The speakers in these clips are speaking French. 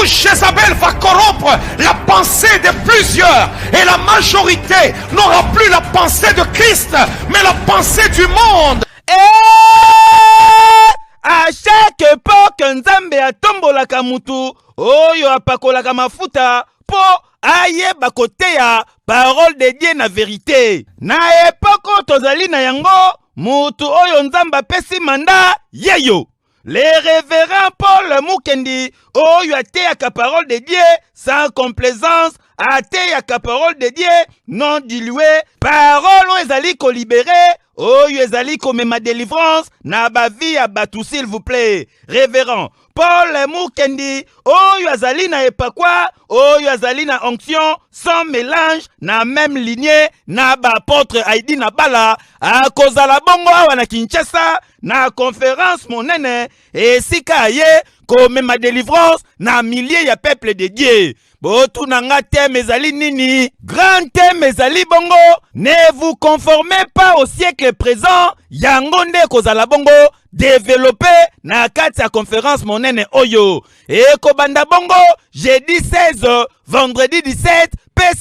Jézabel va corrompre la pensée de plusieurs. Et la majorité n'aura plus la pensée de Christ, mais la pensée du monde. À chaque époque, Nzambe atombolaka mutu, oyo apakolaka mafuta, po aye bakoteya parole de Dieu na vérité. Na époque tozali na yango, mutu oyo Nzambe apesi manda yeyo. Le révérend Paul Mukendi, oyo ateyaka parole de Dieu sans complaisance, ateyaka parole de Dieu non diluée, parole oyo ezali ko libérer, oyo ezali ko mema délivrance na ba vie ya batu, s'il vous plaît. Révérend Paul Mukendi, oyo azali na epakwa, oyo azali na onction, sans mélange, na même lignée, na ba apôtre Aidi na bala, a kozala bongo awa na Kinshasa, na conférence monene, et sika ye, comme ma délivrance, na milliers ya peuple de Dieu. Botu nanga te mezali nini, grand te mezali bongo, ne vous conformez pas au siècle présent, yangonde kozala bongo, développé na kati ya conférence monene oyo. Et kobanda bongo, jeudi 16, vendredi 17,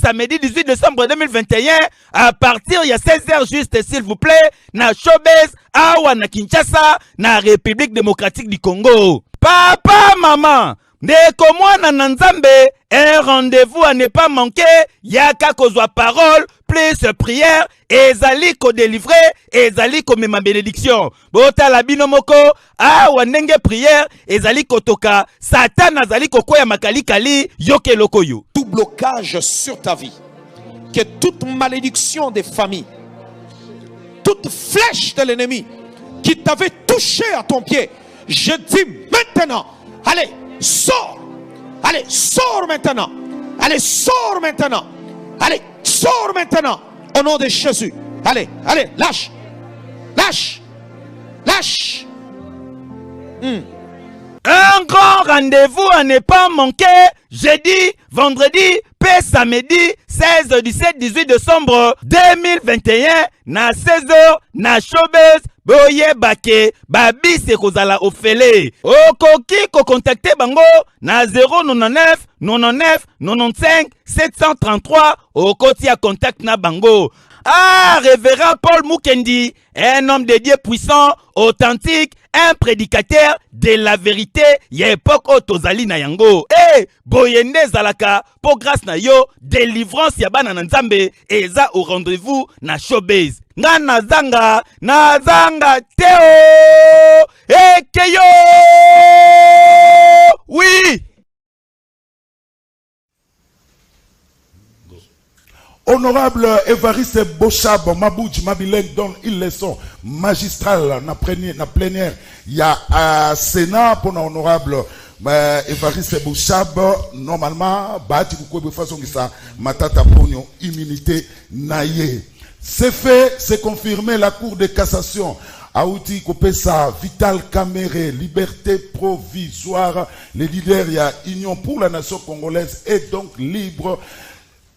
samedi 18 décembre 2021, à partir ya 16h juste, s'il vous plaît, na Showbiz, awa na Kinshasa, na République démocratique du Congo. Papa, maman, ndeko mwana na Nzambe, un rendez-vous à ne pas manquer, yaka kozwa parole, plus prière, ezali ko délivrer, ezali ko mema bénédiction. Bota la binomoko, awa ndenge prière, ezali kotoka, Satan azali kokoya makali kali, yoke lokoyo. Tout blocage sur ta vie, que toute malédiction des familles, toute flèche de l'ennemi qui t'avait touché à ton pied, je dis maintenant, allez, sors! Allez, sors maintenant! Allez, sors maintenant! Allez, sors maintenant! Au nom de Jésus! Allez, allez, lâche! Lâche! Lâche! Un grand rendez-vous à ne pas manquer, jeudi, vendredi, samedi, 16, 17, 18 décembre 2021, na 16h, na Showbiz, boye bake, babi se kozala ofele. Okoki ko contacter bango, na 099, 99, 95, 733, okoti a contact na bango. Ah, révérend Paul Mukendi, un homme de Dieu puissant, authentique, un prédicateur de la vérité, y'a époque otozali na yango. Boyende zalaka, pour grâce na yo, délivrance yabana na Nzambe, eza au rendez-vous na Showbiz. Nga nazanga teo, ekeyo, oui. Honorable Évariste Bochab, Mabouj, Mabilène donne une leçon magistrale na plénière. Il y a un Sénat pour l'honorable Évariste Bochab. Normalement, Bati Koukou façon que ça, Matata Pognon, immunité naïe. C'est fait, c'est confirmé, la Cour de cassation. Aouti Kopesa, Vital Kamere, liberté provisoire. Les leaders, il y a Union pour la nation congolaise est donc libre.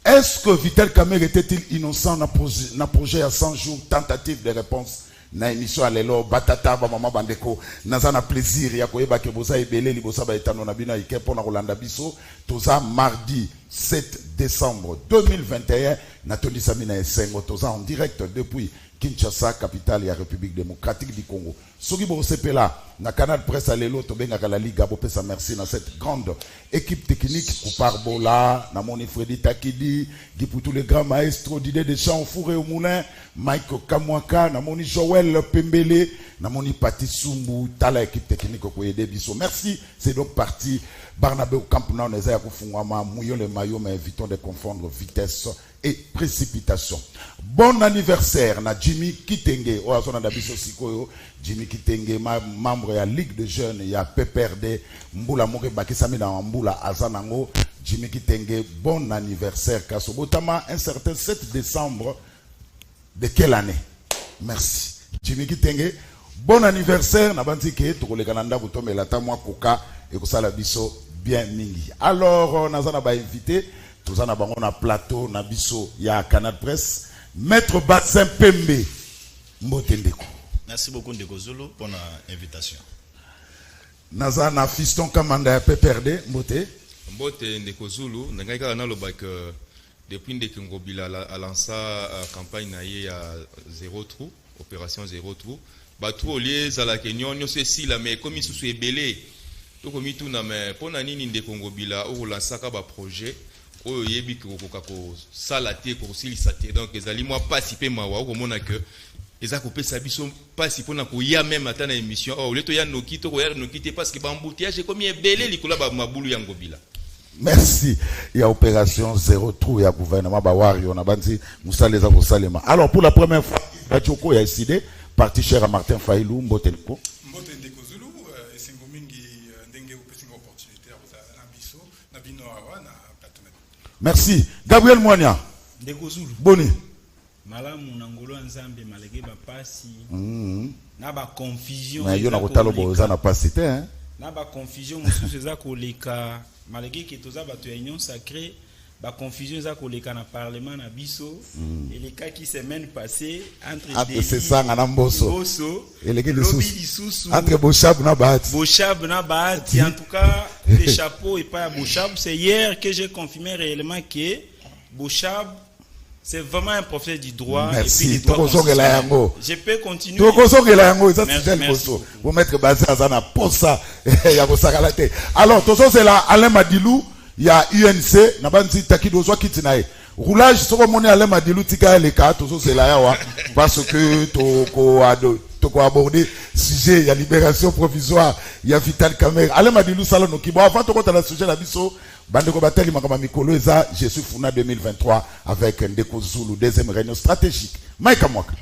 Est-ce que Vital Kamere était-il innocent dans projet à 100 jours, tentative de réponse? Na émission à l'élo, batata, maman bandeko, nazana plaisir, ya koyeba ke boza ebele, li boza ba etano na bina ike pona Rolanda Biso, toza mardi 7 décembre 2021, Nathalie Samina Essengo, toza en direct depuis Kinshasa, capitale de la République démocratique du Congo. Soki bo sepela, na Canal Presse à l'élo, tobenga la Liga, bo pesa merci dans cette grande équipe technique, Koupar Bola, na moni Freddy Takidi, qui pour tous les grands maestros d'idées de chants fourré au moulin, Mike Kamwaka, na moni Joël Pembele, na moni Pati Sumbu, tala équipe technique ko yede biso. Merci, c'est donc parti. Barnabé au camp na on ezaya ko fungwama, mouillons les maillots mais évitons de confondre vitesse et précipitation. Bon anniversaire na Jimmy Kitenge, o azona da biso sikoyo, Jimmy Kitenge, membre ya Ligue de Jeunes, ya PPRD, Mbula Moke Bakisami na Mbula Azanango, Jimmy Kitenge, bon anniversaire Kasobotama, un certain 7 décembre de quelle année? Merci. Jimmy Kitenge, bon anniversaire, Nabanti Ke, Tokole Kananda, Butome Latamwa Koka, et Kosala Biso, bien mingi. Alors, Nazana ba invité, tous en avons un plateau, na biso, ya Canal Presse, Maître Batsin Pembe, Mbotendeko. Merci beaucoup Ndeko Zulu pour l'invitation. Nazana fiston Kamanda PPRD, Mbote. Mbote ndeko Zulu ngai kaka naloba que depuis ndeko Ngobila a lancé campagne na ye ya zéro trou, opération zéro trou. Batu olie za la Kenya nyonso esila mais comme isusu ebele to komi tuna mais pona nini ndeko Ngobila o lancaka ba projet oyo yebi ko ko sala te ko silisa te donc ezali moi participer mawa ko mona que eza ko pesa biso pasi pona ko ya même ata na émission oh leto ya noki to ko ya noki te parce que ba embouteillage comme ebele likola ba mabulu ya Ngobila. Merci. Il y a opération zéro trou, il y a gouvernement Bawari, on a bandi Moussa les Salema. Alors pour la première fois, Bachoko a décidé, parti cher à Martin Failou, Mbotelko. Mbotendeko Zulu, et c'est une ndenge opportunité à Bisso, na bino awa na partenaire. Merci. Gabriel Moigna. Ndeko Zulu. Boni. Malamu nangolo nzambe malege ba pasi. Na ba confusion. Mais yo na kotalo boza na pasité hein. Na ba confusion mususu za koleka malgré que toza bato ya union sacrée ba confusion za koleka na parlement na biso et les cas qui semaine passée entre c'est ça na Mboso et les entre Bochab na Bahati en tout cas les chapeaux et pas Bochab. C'est hier que j'ai confirmé réellement que Bochab c'est vraiment un professeur du droit. Merci. Et puis je peux continuer. Vous mettre basé à Zana Posa. Alors, tout ça c'est là, Alain Madilou, il y a UNC, Nabanzi Takido Zwakitinae. Roulage, ce qu'on monnaie Alain Madilou, Tika et les cas, tout ça c'est là, parce que Toko abordé sujet, il y a libération provisoire, il y a Vital Kamer. Alain Madilou Salon, qui bon, avant de la sujet, la biso, Bandeko Bateli Makama Mikolo, je suis Funa 2023 avec Ndeko Zulu, deuxième réunion stratégique. Mike Amwaka.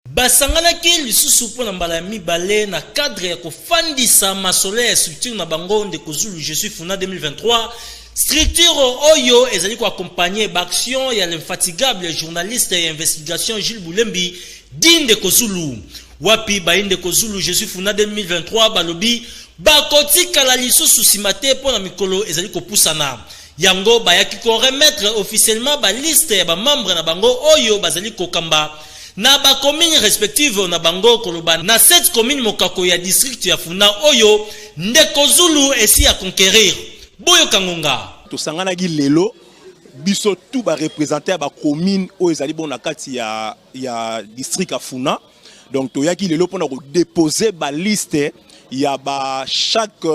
Basanganaki lisusu pona mbala mibale na cadre ya kofandisa masole ya structure na bango Ndeko Zulu, je suis Funa 2023. Structure Oyo ezali ko accompagner l'action ya l'infatigable journaliste et investigation Gilles Boulembi dit Ndeko Zulu. Wapi ba Ndeko Zulu, je suis Funa 2023 balobi bakotika la lisusu simate pona mikolo ezali ko pusana. Yango bayaki ko remettre officiellement ba liste ya ba membre na bango Oyo bazali ko kamba na ba commune respective na bango koloba na 7 communes mokako ya district ya Funa Oyo Ndeko Zulu esi à conquérir. Boyo Kangonga. Tosangana gi lelo biso tout ba représenter ba commune o ezali bon na kati ya district ya Funa. Donc toyaki lelo pona ko déposer ba liste ya ba chaque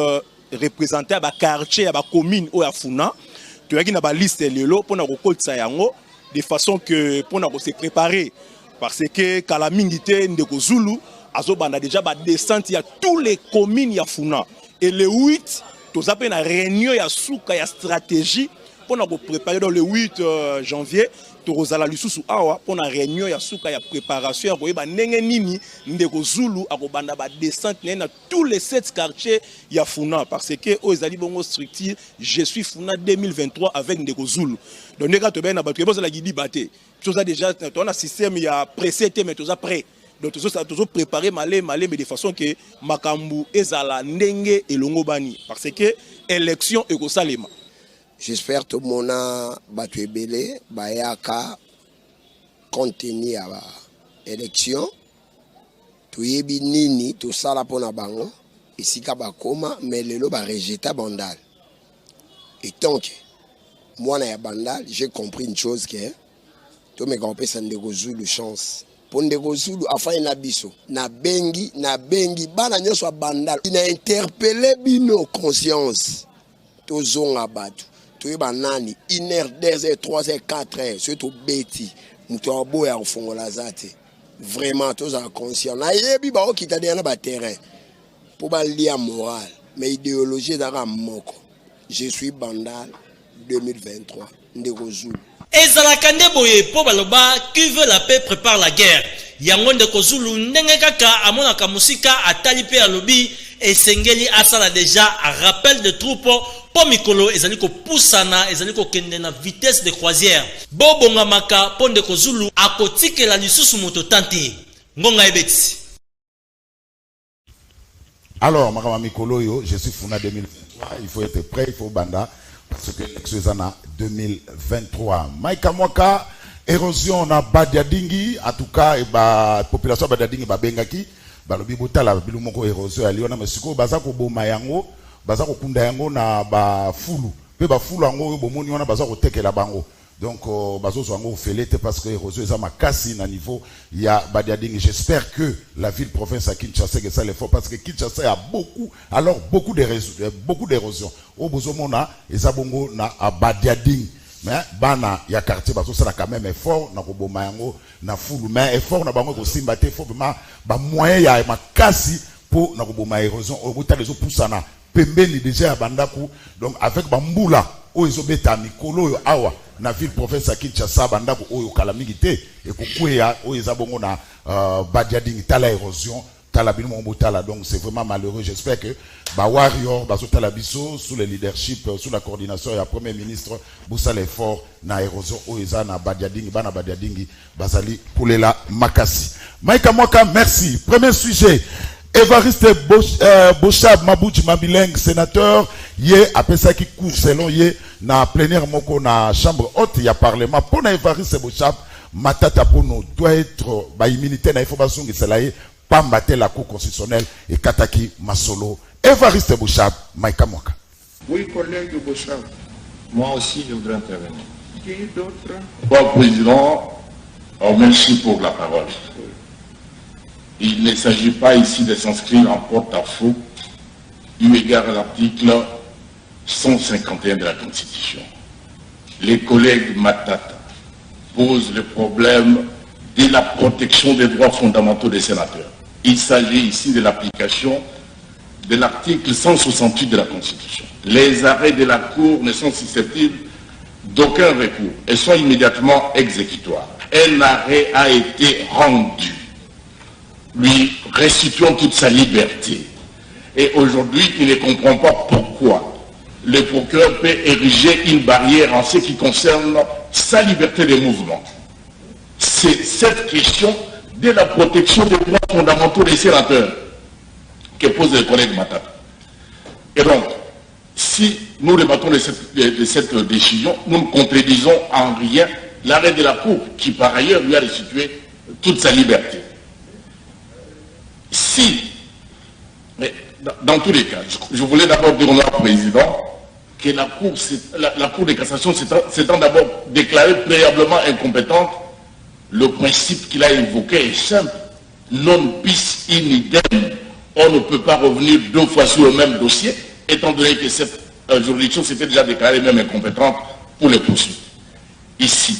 représentant ba quartier ya ba commune o ya Funa. Toyaki na ba liste lelo pona ko kotsa yango de façon que pona ko se préparer parce que kala mingité Ndeko Zulu azobanda déjà ba descente ya tous les communes ya Funa et le 8 tous appelés à réunion ya souka ya stratégie pour nous préparer dans le 8 janvier tous à la lisusu awa pour la réunion ya souka ya préparation pour ba ndenge nini Ndeko Zulu akobanda ba descente na tous les 7 quartiers ya Funa parce que ozali bongo structure je suis Funa 2023 avec Ndeko Zulu donc ndeka to bena ba to boza la gidi baté chose déjà on a système ya pressé mais tous après. Donc tout ça toujours préparé malé mais de façon que makambu ezala ndenge elongo bani parce que élection ekosalema. J'espère tout le monde a battu belé bayaka contenu à élection tout yebi nini tout ça là pour na bango ici kaba koma mais lelo ba rejeter bandal et donc moi na ya bandal j'ai compris une chose que tout mes grands-pères ça Ndeko Zulu chance pour Ndeko Zulu afin na biso na bengi bana nyoso a bandal il a interpellé bino conscience to zonga batu to ba nani 1h 2h 3h 4h surtout beti muto aboya ofongola zate vraiment to za conscient na yebi ba okita na ba terrain pour ba lia moral mais idéologie d'ara moko je suis bandal 2023 Ndeko Zulu. Ezalaka nde boye po baloba qui veut la paix prépare la guerre. Yango Ndeko Zulu ndenge kaka amonaka musika atali pe alobi esengeli asala déjà un rappel de troupes po mikolo ezali ko pusana ezali ko kende na vitesse de croisière. Bobonga maka po Ndeko Zulu akotikela lisusu moto tante. Ngonga ebeti. Alors makama mikolo yo je suis Funa 2023 il faut être prêt il faut banda. Parce que l'excusana 2023. Maïka Mwaka, érosion na Badiadingi, en tout cas, et ba population Badiadingi ba bengaki, ba lobi botala bilu moko érosion à Lyon, mais siko bazako bo mayango, baza ko kunda yango na ba fulu pe ba fulu yango bomoni wana baza ko tekela bango. Donc bazo zango felete parce que érosion eza makasi na niveau ya badiading. J'espère que la ville province à Kinshasa que ça l'effort parce que Kinshasa a beaucoup d'érosion. Au bozomona eza bongo na badiading. Mais bana ya quartier bazo ça quand même effort na koboma yango na fulu mais effort na bango ko simba te faut ba moyen ya makasi pour na koboma érosion au bout les opusana pembeni déjà bandaku donc avec bambula o ezobeta mikolo yo awa na ville province à Kinshasa bandaku oyo kala mingi te et kokwea o ezabongo na badiading tala érosion tala bino mbotala. Donc c'est vraiment malheureux. J'espère que ba warrior bazo tala biso sous le leadership sous la coordination ya premier ministre Boussa l'effort na érosion o eza na badiading bana badiading bazali poulela makasi. Maika Mwaka, merci. Premier sujet, Évariste Bochab Mabouji Mabileng, sénateur, yé apesa ki court selon yé na plénière moko na chambre haute ya parlement pour na Évariste Bochab matata pono doit être ba immunité na information que cela est pas mater la cour constitutionnelle et kataki masolo. Évariste Bochab, Maika Mwaka. Oui, collègue Bochab. Moi aussi, je voudrais intervenir. Qui d'autre? Bon, Président, merci pour la parole. Il ne s'agit pas ici de s'inscrire en porte-à-faux eu égard à l'article 151 de la Constitution. Les collègues Matata posent le problème de la protection des droits fondamentaux des sénateurs. Il s'agit ici de l'application de l'article 168 de la Constitution. Les arrêts de la Cour ne sont susceptibles d'aucun recours et sont immédiatement exécutoires. Un arrêt a été rendu, lui restituant toute sa liberté. Et aujourd'hui, il ne comprend pas pourquoi le procureur peut ériger une barrière en ce qui concerne sa liberté de mouvement. C'est cette question de la protection des droits fondamentaux des sénateurs que pose le collègue Matata. Et donc, si nous débattons de cette décision, nous ne contredisons en rien l'arrêt de la Cour qui par ailleurs lui a restitué toute sa liberté. Si, mais dans tous les cas, je voulais d'abord dire au président que la Cour de cassation s'étant d'abord déclarée préalablement incompétente, le principe qu'il a évoqué est simple. Non bis in idem. On ne peut pas revenir deux fois sur le même dossier, étant donné que cette juridiction s'était déjà déclarée même incompétente pour les poursuites. Ici,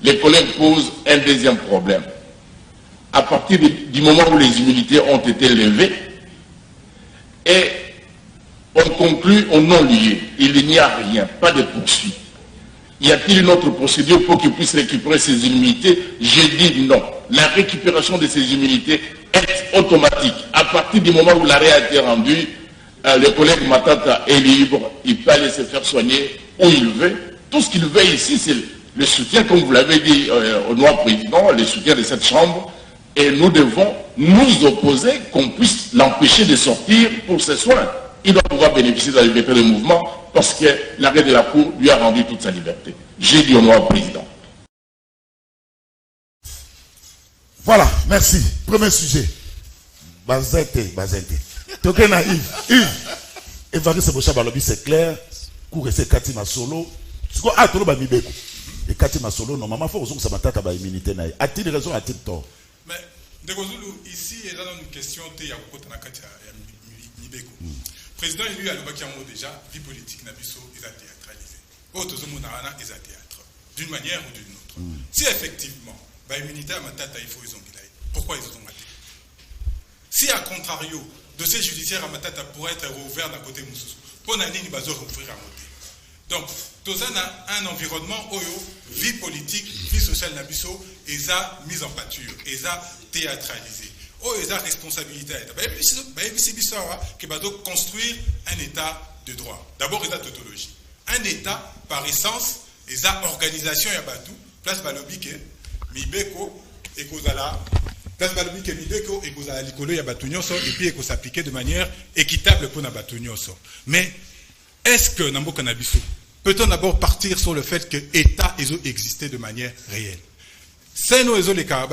les collègues posent un deuxième problème. À partir du moment où les immunités ont été levées, et on conclut au non-lieu, il n'y a rien, pas de poursuite. Y a-t-il une autre procédure pour qu'il puisse récupérer ses immunités? J'ai dit non. La récupération de ces immunités est automatique. À partir du moment où l'arrêt a été rendu, le collègue Matata est libre, il peut aller se faire soigner où il veut. Tout ce qu'il veut ici, c'est le soutien, comme vous l'avez dit au noir président, le soutien de cette chambre. Et nous devons nous opposer qu'on puisse l'empêcher de sortir pour ses soins. Il doit pouvoir bénéficier de la liberté de mouvement parce que l'arrêt de la Cour lui a rendu toute sa liberté. J'ai dit au noir président. Voilà, merci. Premier sujet. Bazente. Tokena Yves. Évariste Bochab Balobi, c'est clair. Cour et Kati Masolo. Ah, tout le monde Mibeko. Et Kati Masolo, normalement, il faut que ça m'attaque à la immunité. A-t-il raison, a-t-il tort? Mais, ici, il y a une question de Mibeko. Président, lui, a déjà vie politique, Nabiso, il a théâtralisé. Autres Mounarana, ils ont théâtre. D'une manière ou d'une autre. Si effectivement, immunité à Matata, il faut ils ont guidé. Pourquoi ils ont maté? Si à contrario, dossier judiciaire à Matata pourrait être rouvert d'un côté Moussous, pour Nani Bazo rouvrir à Moté. Donc, Tozan a un environnement où vie politique, vie sociale Nabiso, ils ont mis en pâture, ils ont théâtralisé. Ils ont responsabilité à l'État. Qui va donc construire un État de droit. D'abord, ils ont tautologie. Un État, par essence, ils ont organisation et abatou, place Balobike, Mibeko, et Kozala, place Balobike, Mibeko, et Kozala, Likolo, Yabatunyoso, et puis ils s'appliquer de manière équitable pour Nabatunyoso. Mais, est-ce que Namboka Nabiso peut-on d'abord partir sur le fait que l'État existait de manière réelle? C'est nos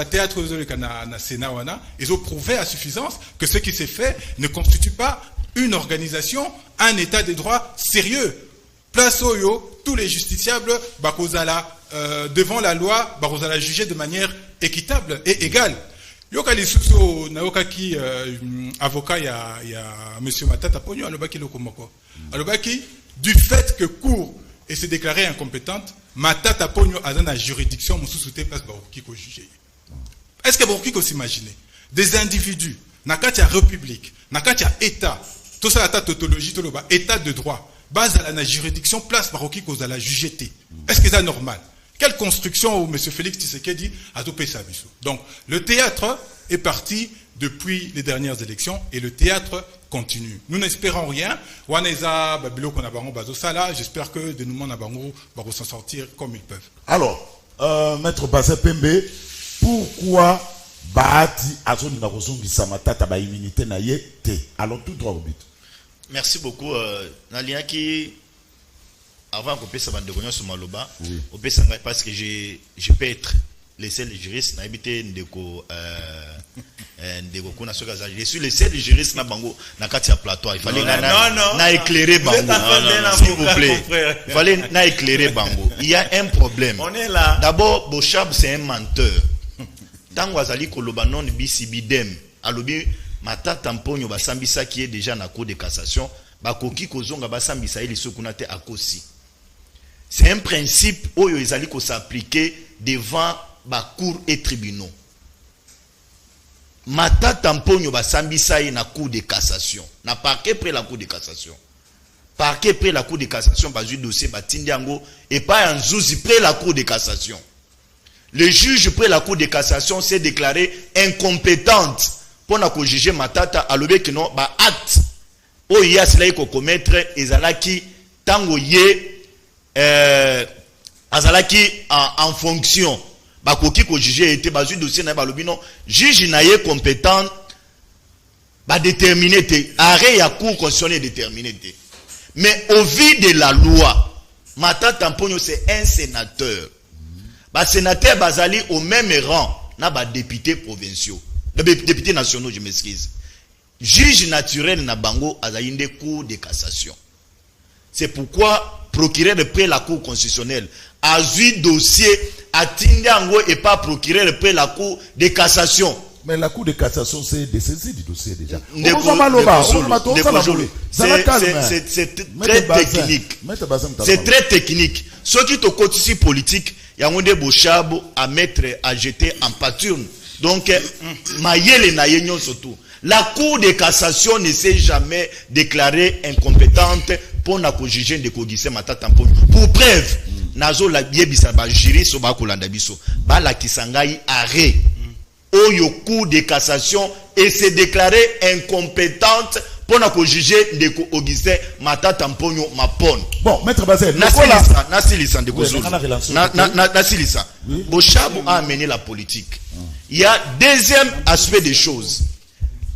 théâtre na Sénat, ils ont prouvé à suffisance que ce qui s'est fait ne constitue pas une organisation, un état de droit sérieux. Place Oyo, tous les justiciables, bakozala, devant la loi, bakozala jugé de manière équitable et égale. Yoka lisusu nayoka ki avocat il y a monsieur Matata Ponyo alobaki lokomoko. Alobaki du fait que cour et s'est déclarée incompétente, Matata Ponyo a dans la juridiction mususu te place baroki ko juger. Est-ce que baroki ko s'imaginer des individus nakati ya république, nakati ya état, tout ça la tautologie tout le bas, état de droit, base à la juridiction place baroki ko la juger. Est-ce que c'est normal? Quelle construction où M. Félix Tshisekedi a tout payé. Donc, le théâtre est parti depuis les dernières élections et le théâtre continue. Nous n'espérons rien. J'espère que de nous vont s'en sortir comme ils peuvent. Alors, Maître Bazin Pembe, pourquoi Bahati a son Samatata ba immunité na yete? Alors, tout droit au but. Merci beaucoup. Naliaki. Avant qu'on puisse s'abandonner sur Maloba, parce que je peux être le seul juriste, je suis le seul juriste na bango na kati ya plateau. Il fallait na éclairer bango. S'il vous plaît. Il fallait na éclairer bango. Il y a un problème. On est là. D'abord, Bochab c'est un menteur. Tango azali koloba non bisibidem. Alobi Matata Mponyo basambisa qui est déjà na cour de cassation, bakoki kozonga basambisa ili sokunate akosi. C'est un principe où ils allaient s'appliquer devant la cour et tribunaux. Matata Mponyo basambisa na cour de cassation. Na parquet près la cour de cassation. Parquet près la cour de cassation bazu dossier batindiango et pas un zouzi près la cour de cassation. Le juge près la cour de cassation s'est déclaré incompétente pour juger Matata à l'obé que non ba acte. O ya cela ko commettre ezalaki tango ye azalaki en fonction bakoki ko juger était bazu dossier na balobi non juge na ye compétent ba déterminer te arrêt ya cour constitutionnelle déterminé te. Mais au vu de la loi, Matata Mponyo c'est un sénateur. Ba sénateur bazali au même rang na ba député provinciaux, députés nationaux, je m'excuse. Juge naturel na bango azayinde cour de cassation. C'est pourquoi procureur près la cour constitutionnelle a vu dossier à Tindango et pas procureur près la cour de cassation. Mais la cour de cassation c'est dessaisi du dossier déjà. C'est très technique. C'est très technique. Ceux qui ont côté politique, il y a un des Bochabo à mettre à jeter en pâture. Donc, Mayele na yenyon surtout. La cour de cassation ne s'est jamais déclarée incompétente pour na ko juger de ko gisse Matata Mponyo. Pour preuve, nazo la biebisa ba jiri so ba kolanda biso. Ba la kisangai arrêt. Oyo cour de cassation et s'est déclarée incompétente pour na ko juger de ko gisse Matata Mponyo mapone. Bon, maître Bazin, Nasilisa de Kozulu. Nasilisa. Bochabo a amené la politique. Il y a deuxième aspect des choses.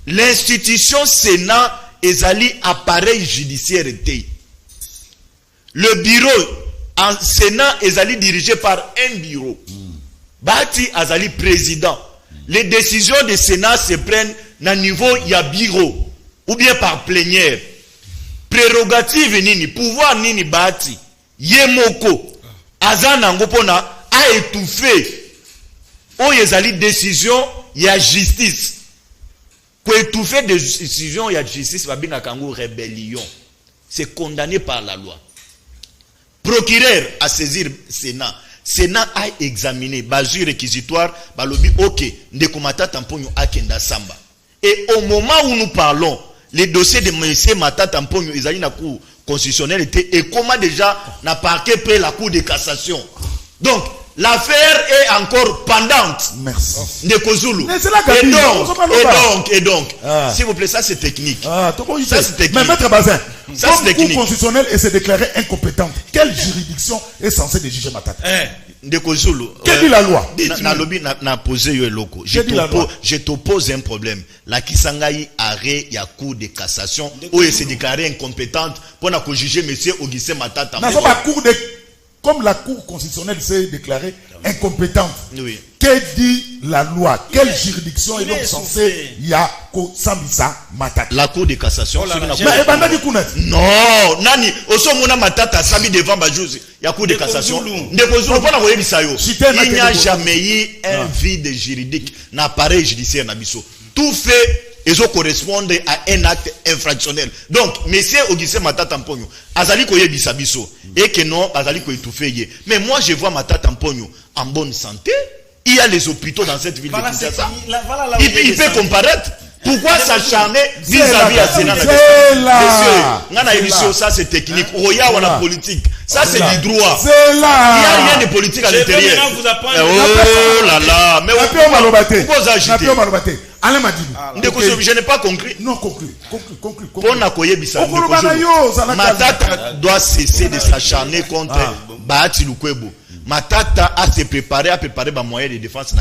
L'institution Sénat ezali appareil judiciaire était. Le bureau en Sénat ezali dirigé par un bureau. Bati azali président. Les décisions du Sénat se prennent na niveau ya bureau ou bien par plénière. Prérogative nini, pouvoir nini Bati yemoko azanango pona a étouffé. O ezali décision ya justice. Pour étouffer des décisions, il y a justice, rébellion. C'est condamné par la loi. Procureur a saisir Sénat. Sénat a examiné, basé réquisitoire, balobi, ok, Matata Mponyo akenda samba. Et au moment où nous parlons, les dossiers de M. Matata Mponyo, ils ont une cour constitutionnelle et comment déjà n'a parqué près la cour de cassation. Donc, l'affaire est encore pendante. Merci. Et donc, s'il vous plaît, ça c'est technique. Ça c'est technique. Mais maître Bazin, ça c'est technique. Cour constitutionnelle et s'est déclarée incompétente. Quelle juridiction est censée de juger Matata? Quelle dit la loi? N'a posé yo loko. Je t'oppose un problème. La Kisangai arrêt ya cour de cassation où elle s'est déclarée incompétente pour na juger monsieur Auguste Matata. N'a pas cour de comme la Cour constitutionnelle s'est déclarée incompétente, oui. Que dit la loi? Quelle juridiction est donc censée Sambisa Matata? La Cour de cassation. Non, Nani, Osomona Matata Sami devant Bajouz, il y a Cour de cassation. Il n'y a jamais eu un vide juridique, un appareil judiciaire Nabiso. Tout fait. Ils correspondent à un acte infractionnel. Donc, monsieur Augustin Matata Mpogno, Azali Koye Bisabiso, et que non, Azali Koye Toufeye. Mais moi, je vois Matata Mpogno en bonne santé. Il y a les hôpitaux dans cette ville de Kinshasa. Il peut comparaître. Pourquoi s'acharner vis-à-vis à Sénat? Monsieur, ça c'est technique. Oya ou la politique. Ça c'est du droit. Il n'y a rien de politique à l'intérieur. Oh là là. Mais pourquoi agiter? Je n'ai pas conclu. Non, conclu. Matata doit cesser de s'acharner contre Bahati Lukwebo. Matata a se préparé, a préparé ma moyen de défense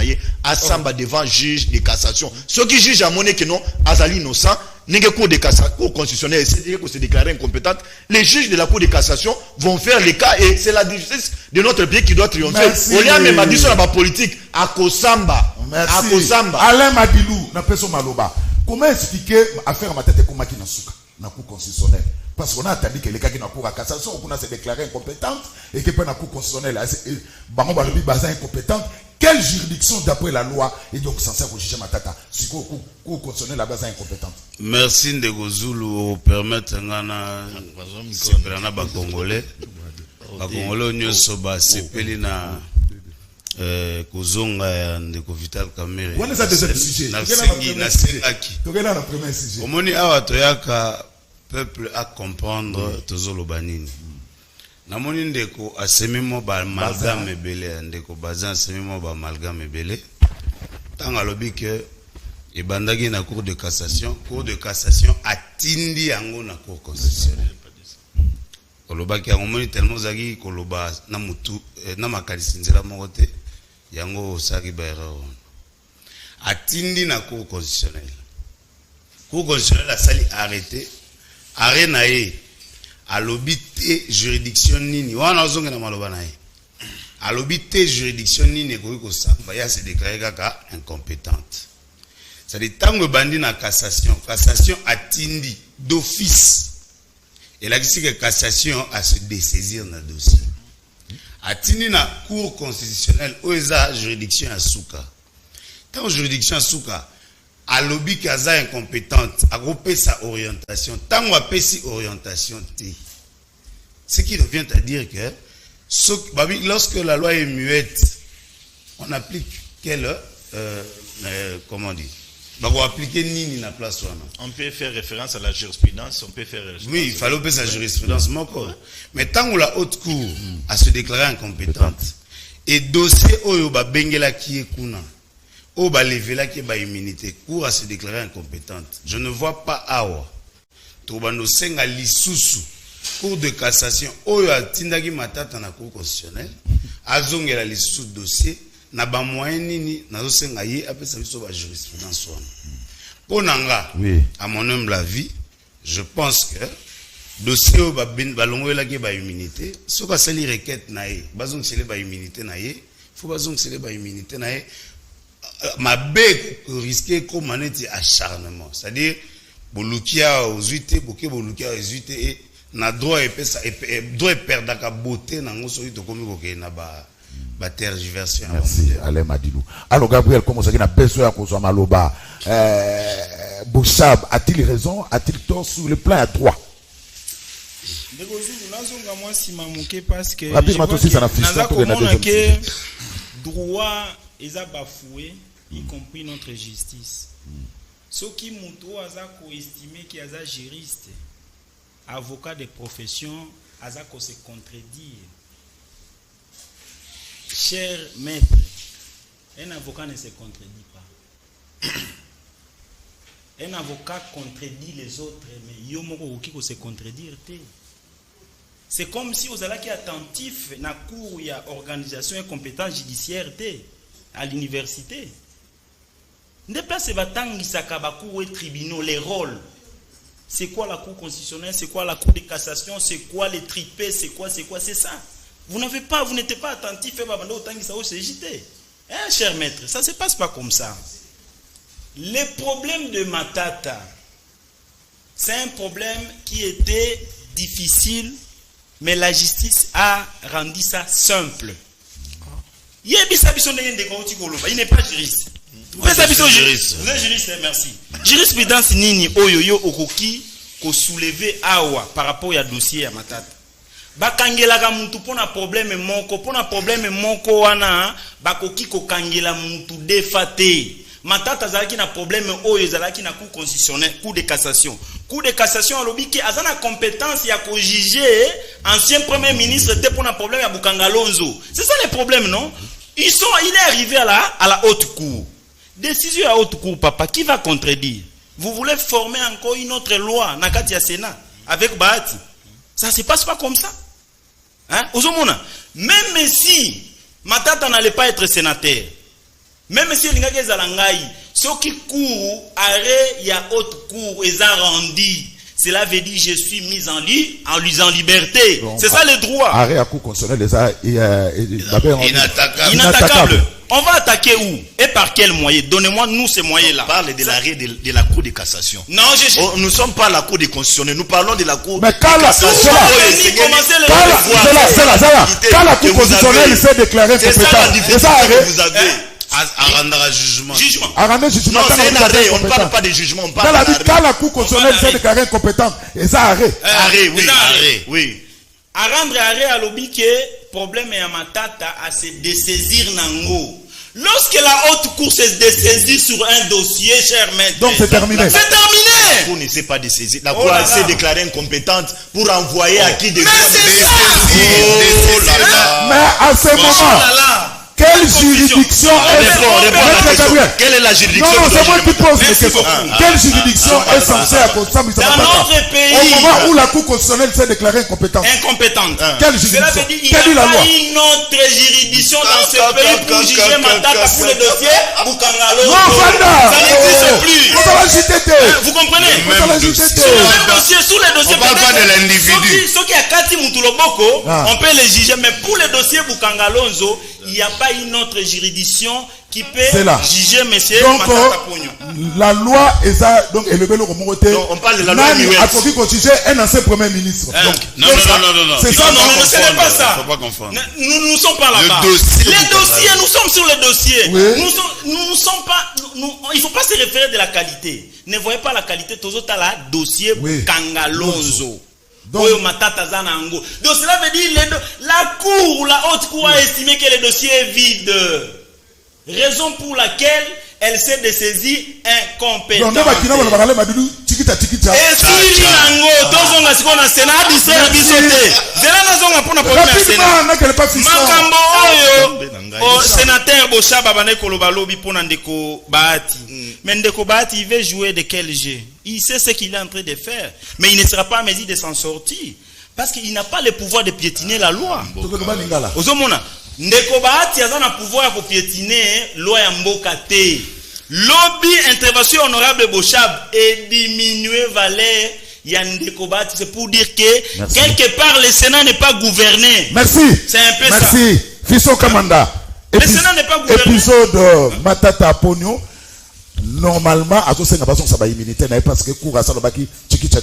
à samba devant juge de cassation. Ceux qui jugent à monnaie que non, Azali innocent, n'est cour de cassation, cour constitutionnelle, c'est-à-dire que c'est déclaré incompétente. Les juges de la cour de cassation vont faire les cas et c'est la justice de notre pays qui doit triompher. Au lieu même à dire sur la politique, à Kosamba. À Kosamba. Alain Madilou, n'a pas son maloba. Comment expliquer affaire à ma tête comme qui n'a souka, n'a cour constitutionnelle? Parce qu'on a entendu que les cas qui n'ont pas cassation, on a se déclaré incompétente et que pour la cour constitutionnelle, est incompétente. Quelle juridiction d'après la loi est donc censée juger Matata si la cour constitutionnelle la base incompétente? Merci de Gozulu permettre ngana seperana ba Congolais. Ba Congolais nyoso ba sepeli na kozonga ndeko Vital Kamerhe. On est à deuxième sujet. Na sengaki. Tokela na premier sujet. Omoni awa toyaka peuple à comprendre tozolo banini. Namoni ndeko asemimo ba amalgame ebele ndeko bazan asemimo ba amalgame ebele. Tanga lobi que ebandaki na cour de cassation atindi yango na cour constitutionnelle. Kolobaki yango moni tellement zaki koloba na mutu na makalisi nzela moko te yango saki ba erreur. Atindi na cour constitutionnelle. Cour constitutionnelle a sali arrêté Arenae alobité juridiction nini wana ozonga na maloba nae alobité juridiction nini ko samba ya se déclarer kaka incompétente. Ça dit tango bandi na cassation atindi d'office et la que cassation a se dessaisir na dossier atindi na cour constitutionnelle oza juridiction à souka tant juridiction à souka alobi kaza incompétente a groupé sa orientation tant on appelle si orientation T. Ce qui revient à dire que lorsque la loi est muette on applique quelle comment dire on va appliquer nini na place on peut faire référence à la jurisprudence, on peut faire référence. Oui, il fallait appeler sa jurisprudence mais tant que la haute cour a se déclaré incompétente et dossier oyo ba bengela ki ekuna o ba levela ki ba immunité cour a se déclaré incompétente. Je ne vois pas awa to bando senga lisusu cour de cassation oyo atindaki Matata na cour constitutionnelle azongela lisusu dossier na ba moyen nini nazo senga ye apesa biso ba jurisprudence wana. Ponanga oui. À mon humble avis, je pense que dossier o ba balongola ki ba immunité soka sali requête na ye bazong sele ba immunité na ye faut bazong sele ba immunité na ye ma bé risquer comme maneti acharnement, c'est-à-dire bolukia ozuite boke bolukia ozuite et na droit epesa droit perdre ka beauté na ngoso to komi boke na ba tergiversion. Merci Alain Madilou. Alors Gabriel, comment ça qu'il a besoin qu'on soit maloba Bouchab a-t-il raison, a-t-il tort sur le plan à droit? Parce que droit est bafoué, y compris notre justice. Ceux qui m'ont estimé qu'il y a des juristes, avocats de profession, azako se contredire. Cher maître, un avocat ne se contredit pas. Un avocat contredit les autres, mais yomoko qui se contredire. C'est comme si vous allez attentif na cour il y a organisation et compétence judiciaire à l'université. Ne place batangi sakabaku et tribunaux les rôles. C'est quoi la cour constitutionnelle, c'est quoi la cour de cassation, c'est quoi les tripés, c'est quoi, c'est ça. Vous n'êtes pas attentif et babando autant que ça au CJT. Hein, cher maître, ça ne se passe pas comme ça. Le problème de Matata, c'est un problème qui était difficile, mais la justice a rendu ça simple. Il n'est pas juriste. Vous êtes juriste, merci. Jurisprudence nini oyoyo okoki ko soulever awa par rapport à dossier à Matata. Bakangela ka mutu pona problème moko wana bakoki ko kangela mutu defate. Matata zalaki na problème oyo zalaki na cour constitutionnelle, cour de cassation. Cour de cassation alobi ki azana compétence ya ko juger ancien premier ministre te pona problème ya Bukangalonzo. C'est ça le problème, non? Il est arrivé à la haute cour. Décision à haute cour, papa, qui va contredire? Vous voulez former encore une autre loi, Nakatia Sénat, avec Bahati. Ça ne se passe pas comme ça. Hein? Même si Matata n'allait pas être sénateur, même si il y a ceux qui courent, arrêt, il y a haute cour, ils ont rendu. Cela veut dire je suis mis en liberté. C'est ça le droit. Arrêt à cour constitutionnelle, inattaquable. On va attaquer où? Et par quel moyen? Donnez-moi nous ces moyens-là. On parle de l'arrêt de la cour de cassation. Non, nous ne sommes pas à la cour de constitutionnelle. Nous parlons de la cour de cassation. Quand la cour constitutionnelle s'est déclarée compétente, c'est ça arrêt. Vous avez à rendre un jugement. Non, c'est un arrêt. On ne parle pas de jugement. On parle quand la cour constitutionnelle s'est déclarée incompétente, c'est ça arrêt. Arrêt, oui. Arrêt, oui. À rendre arrêt à l'obi que problème est à Matata à se dessaisir Nango. Lorsque la haute cour se dessaisit sur un dossier, cher maître. Donc c'est terminé. C'est terminé. La cour ne s'est pas dessaisir. La cour s'est déclarée incompétente pour envoyer à qui de Mais à ce moment, quelle juridiction quelle est la juridiction? Non, c'est moi qui pose les questions. Quelle juridiction est censée accompagner dans notre pays au moment où la cour constitutionnelle s'est déclarée incompétente? Quelle juridiction? Cela veut dire qu'il n'y a pas une autre juridiction dans ce pays pour juger Matata pour le dossier Bukangalo. Non, ça n'existe plus. Vous comprenez? Sous les dossiers, on parle pas de l'individu. Ceux qui a Kati Mutuloboko, on peut les juger, mais pour le dossier Bukangalonzo, il n'y a pas une autre juridiction qui peut juger monsieur Matata Pogno. La loi est ça, donc élevé le remonté. On parle de la loi Nani a connu qu'on jugeait un ancien premier ministre. Non. C'est ça, non, ce n'est pas ça. Faut pas confondre. Nous ne sommes pas là-bas. Les dossiers, nous sommes sur les dossiers. Nous ne sommes pas. Il ne faut pas se référer de la qualité. Ne voyez pas la qualité. Toujours à la dossier Kangalonzo. Donc cela veut dire la cour ou la haute cour a estimé que le dossier est vide. Raison pour laquelle elle s'est dessaisie incompétente. Sénateur Boshaba Banekoloba Lobi pour Ndeko Bahati. Mais Ndeko Bahati, il veut jouer de quel jeu? Il sait ce qu'il est en train de faire. Mais il ne sera pas à mesure de s'en sortir. Parce qu'il n'a pas le pouvoir de piétiner la loi. Ndeko Bahati a un pouvoir pour piétiner la loi Mbokate. Lobby intervention honorable Boshab et diminuer valeur Ndeko Bahati. C'est pour dire que quelque part le Sénat n'est pas gouverné. Merci. C'est un peu ça. Merci. Fisso Kamanda. Le Sénat n'est pas gouverné. Épisode Matata Pogno. Normalement, à tous ces nations, ça va immunité, parce que cours à Salobaki, tchiki tcha.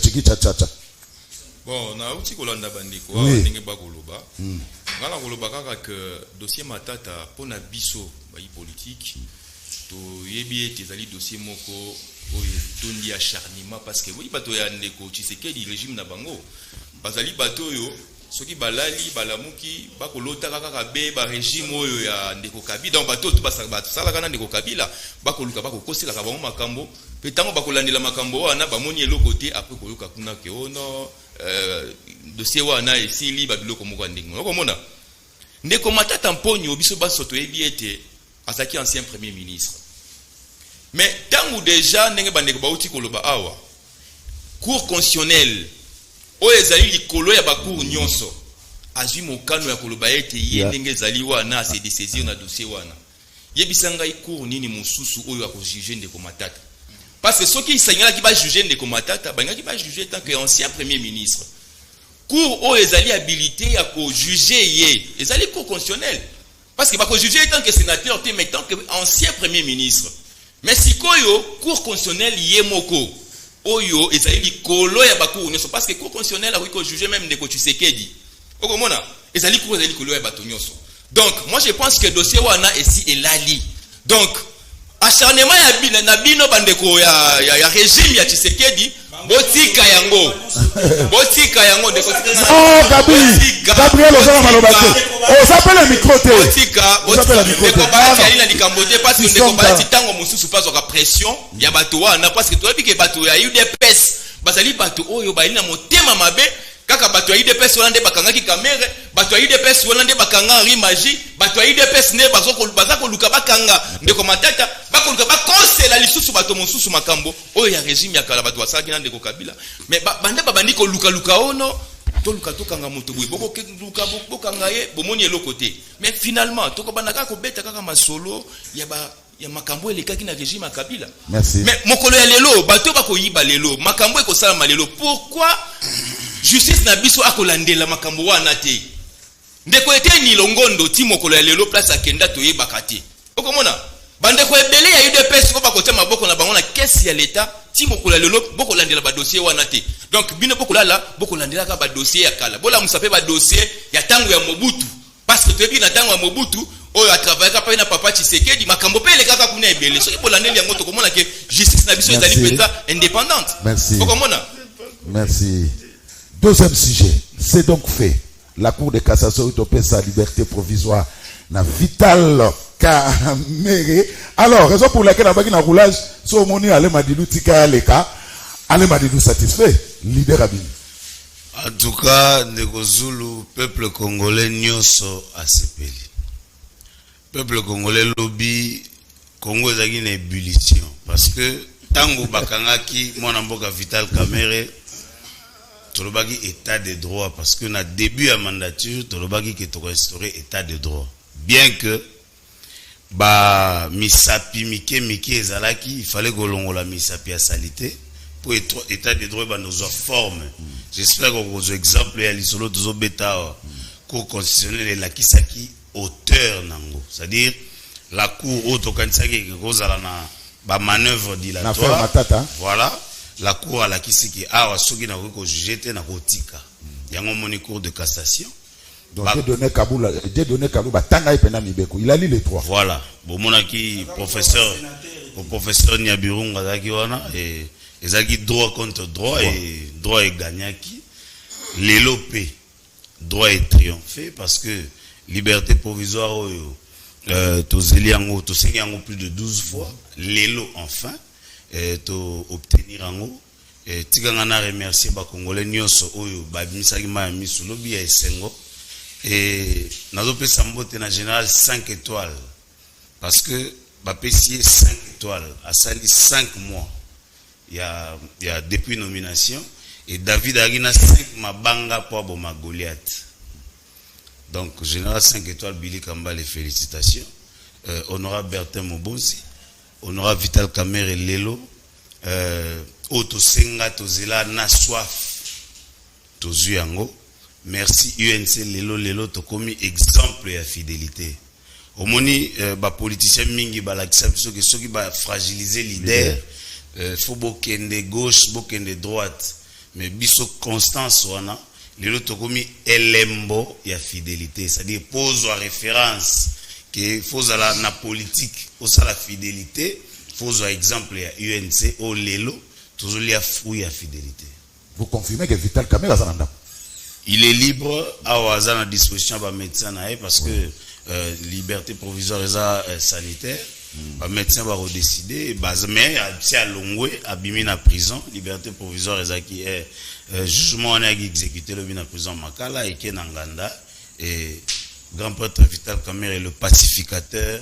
Bon, on a aussi Kolanda Bandiko, Ninge Bagoloba. Ngala Goloba que dossier Matata pour na biso politique, to yebi tes ali dossier moko tondi acharnement parce que oui bato ya ndeko Tshisekedi régime na bango. Bazali bato yo soki balali balamuki bakolota kaka be ba régime oyo ya ndeko Kabila donc bato to basala kana ndeko Kabila bakoluka bakokosela ka bango makambo pe tango bakolandela makambo wana bamoni eloko te après koyoka kuna ke ono dossier wana esili babiloko moko ndingo okomona ndeko Matata Pogno biso basoto yebi ete azaki ancien premier ministre mais tango déjà ndenge bandeko bauti koloba awa cour constitutionnelle o ezali likolo ya bakour nyonso azwi mokano ya koloba ete ye ndenge ezali wana se désaisir na dossier wana yebisanga cour nini mususu oyo akojuger ndeko Matata parce que soki isangela ki ba juger ndeko Matata bangaki ba juger tant que ancien premier ministre cour o ezali habilité à juger yé ezali cour constitutionnelle parce que ba ko juger tant que sénateur mais tant que ancien premier ministre mais sikoyo cour constitutionnelle yé moko oyo ezali likolo ya ba cour nyonso parce que cour constitutionnelle a ko juger même ndeko Tshisekedi okomona ezali cour ezali likolo ya bato nyonso. Donc moi je pense que dossier wana ici est lali. Donc acharnement ya bino bandeko ya régime ya Tshisekedi botika yango ndeko oh Gabriel ozala malobate osapela micro te botika ndeko ba ali na likambo te parce que ndeko ba titango mususu pas oka pression ya bato wana parce que toi bike bato ya UDPS bazali bato oyo ba ina motema mabe kaka bato ya UDPS wana nde bakangaki kamere bato ya UDPS wana nde bakanga Henri Magie bato ya UDPS ne bazako luka bakanga ndeko Matata bakoluka bakonsela lisusu bato mosusu makambo oyo ya régime ya kala bato basalaki na ndeko Kabila mais bande babandi ko luka ono to luka to kanga moto boy boko luka bokanga ye bomoni eloko te mais finalement to ko bandaka ko beta kaka masolo ya makambo elekaki na régime ya Kabila. Merci. Mais mokolo ya lelo bato bako yiba lelo makambo ekosala malelo pourquoi justice na biso akolandela makambo wana te ndeko ete ni longondo ti mokolo ya lelo place akenda toyebaka te okomona bandeko ebele ya UDPS ko bakotia maboko na bango na kesi ya leta ti mokolo ya lelo bokolandela ba dossier wana te donc bino bokolala bokolandela ka ba dossier ya kala bola musape ba dossier ya tango ya Mobutu parce que toyebi na tango ya Mobutu oyo atravaille ka pa na papa Tshisekedi makambo pe le kaka kuna ebele so bolandeli yango to komona ke justice na biso ezali peta indépendante okomona. Merci. Deuxième sujet, c'est donc fait. La Cour de cassation utopie sa liberté provisoire na Vital Kamerhe. Alors, raison pour laquelle on a un roulage, so moni ale madilu tika leka, ale madilu satisfait, libérable. En tout cas, ndeko Zulu, peuple congolais nyonso asepeli. Peuple congolais lobby Congo ezaki une ébullition parce que tango bakangaki mwana mboka Vital Kamerhe tolobaki état de droit parce que na début à mandature tolobaki que to restaurer état de droit bien que ba misapi mike ezalaki il fallait kolongola misapi ya salité pour état de droit banozwa forme. J'espère que vos exemples ya lisolo tozo beta cour constitutionnelle la kisaki auteur nango c'est-à-dire la cour autokanisaki kozala na ba manœuvre dilatoire voilà. La cour à la kisiki awa soki na ko juger te na kotika yango moni cour de cassation donc j'ai donné Kabula tanga ipena mibeko il a lu les trois voilà bomonaki professeur Nyabirunga zaki wana et ezaki droit contre droit et droit est gagnaki lelo pe droit est triomphé parce que liberté provisoire oyo tozeli yango tosengi yango plus de 12 fois lelo enfin to obtenir ango tika na remercier ba congolais nyonso oyo ba bimisaki ma misu lobi ya esengo nazo pesa mbote na général 5 étoiles parce que ba pesier 5 étoiles a sali 5 mois il y a depuis nomination et David Agina 5 mabanga pour boma Goliath donc général 5 étoiles Billy Kamba les félicitations honorable Bertin Mobozi honorable Vital Kamerhe lelo Otosenga tozela na soif tozu yango merci UNC lelo tokomi exemple ya fidélité omoni ba politicien mingi balakisa biso ke soki ba fragiliser leader faut bokende gauche bokende droite mais biso constance wana lelo tokomi elembo ya fidélité c'est-à-dire pose en référence que faut la na politique au ça la fidélité faut exemple ya UNC au lelo toujours les fruits à fidélité. Vous confirmez que Vital Kamerhe a il est libre à la disposition de médecin parce que liberté provisoire et sanitaire le médecin va redécider mais si à Longwe à bimi na prison liberté provisoire qui est jugement on a exécuté le na prison Makala et qui Nganda et grand prêtre Vital Kamerhe est le pacificateur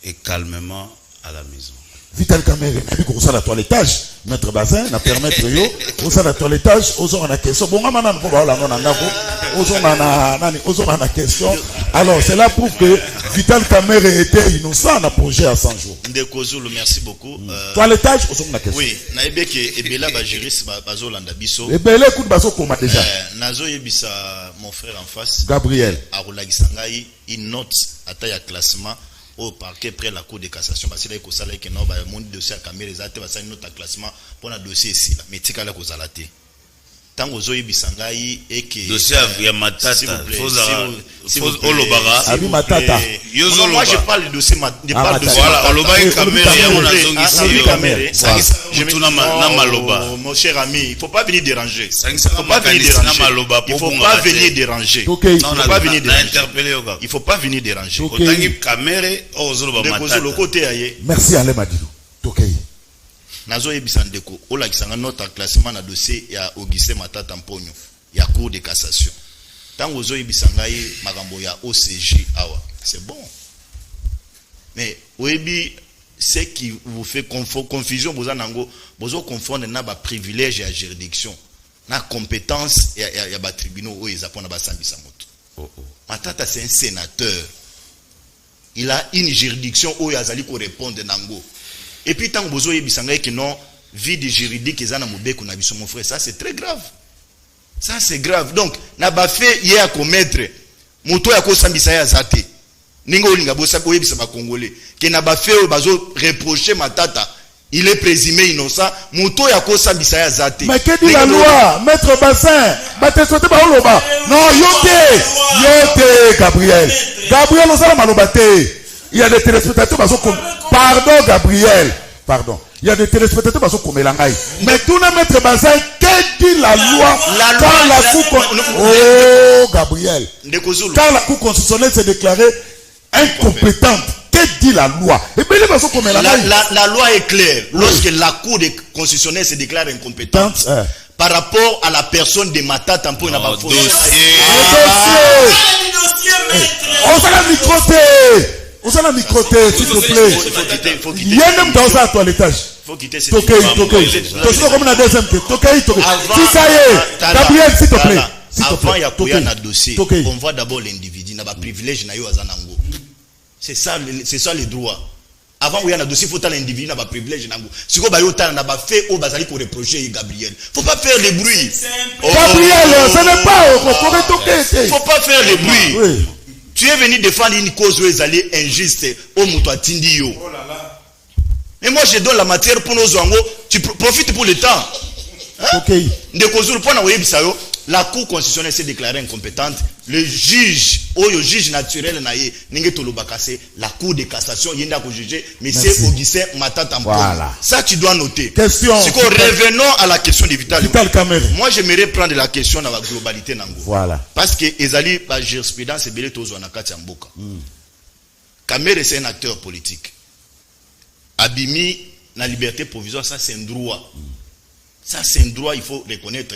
et calmement à la maison. Vital Kamerhe pour ça la toilettage maître Bazin na permettre yo pour ça la toilettage aux on a question bon ngama na ko ba la non ngako aux on a question alors cela prouve que Vital Kamere était innocent dans le projet à 100 jours. Ndeko Zulu, merci beaucoup. Toilettage, on a question. Oui, na ebeke ebela ba juriste bazo landa biso. Ebele écoute baso koma déjà. Nazo yebisa mon frère en face. Gabriel. Arulagisa ngai une note ata ya classement au parquet près la cour de cassation parce que ko sala ke no ba mon dossier Kamere ezate ba sala note classement pour na dossier ici là. Mais tikala ko zala te. Tango zo yebisa ngai eke dossier ya Matata faut olobara abi Matata moi je parle de dossier je parle de voilà olobara Kamere ya mona zongi Kamere je tuna na maloba mon cher ami il faut pas venir déranger il faut pas venir déranger il faut pas venir déranger il faut pas venir déranger otangi Kamere ozoloba Matata de côté aye merci Ale Madilou tokei nazo yebisa ndeko olakisanga notre classement na dossier ya Augustin Matata Mponyo ya cour de cassation tango zo yebisa ngai makambo ya OCG awa c'est bon mais oyebi ce qui vous fait confusion boza nango bozo confondre na ba privilège ya juridiction na compétence ya ba tribunaux o ezapona ba sambisa moto Matata c'est un sénateur il a une juridiction o yazali ko répondre nango. Et puis tant que vous avez que non vide juridique et zana mobeko na biso mon frère, ça c'est très grave. Ça c'est grave. Donc na ba fait hier à commettre moto ya ko sambisa ya zate. Ningo olinga bosa ko yebisa ba congolais que na ba fait bazo reprocher Matata, il est présumé innocent, moto ya ko sambisa ya zate. Mais que dit la loi, maître Bassin, bate sote ba oloba. Non, yote Gabriel. Gabriel osala maloba te. Il y a des téléspectateurs qui sont pardon Gabriel, pardon. Il y a des téléspectateurs qui sont comme Elangaï. Mais tout le maître Bazin, que dit la loi quand la Cour oh Gabriel. Quand la Cour constitutionnelle s'est déclarée incompétente, que dit la loi? Et bien les comme la loi est claire. Lorsque la Cour constitutionnelle se déclare incompétente par rapport à la personne de Matata Mponyo na ba dossier. On s'en a microté. On s'en a microté, s'il te plaît. Il y a même dans ça à toilettage. Faut quitter cette Tokei. Comme la deuxième. Tokei. Si ça y est, Gabriel, s'il te plaît. Avant, il y a quoi un dossier. On voit d'abord l'individu, n'a pas privilège, n'a eu azanango. C'est ça les droits. Avant, il y a un dossier, il faut l'individu, n'a pas privilège, n'a pas. Si vous avez n'a fait au bazali pour reprocher Gabriel. Faut pas faire les bruits. Gabriel, ce n'est pas. Faut pas faire les bruits. Tu es venu défendre une cause où ils allaient injuste au Moutouatindi. Oh là là. Et moi je donne la matière pour nos angos. Tu profites pour le temps. Ok. La Cour constitutionnelle s'est déclarée incompétente. Le juge, le juge naturel, la Cour de cassation, il y a un juge, mais c'est Augustin Matata Mponyo. Voilà. Ça, tu dois noter. Question. Si revenons à la question de Vital Kamere. Moi, j'aimerais prendre la question dans la globalité. Voilà. Parce que Ezali, la jurisprudence, c'est belé tozo anakati amboka. Kamere, c'est un acteur politique. Abimi, la liberté provisoire, ça, c'est un droit. Ça, c'est un droit, il faut reconnaître.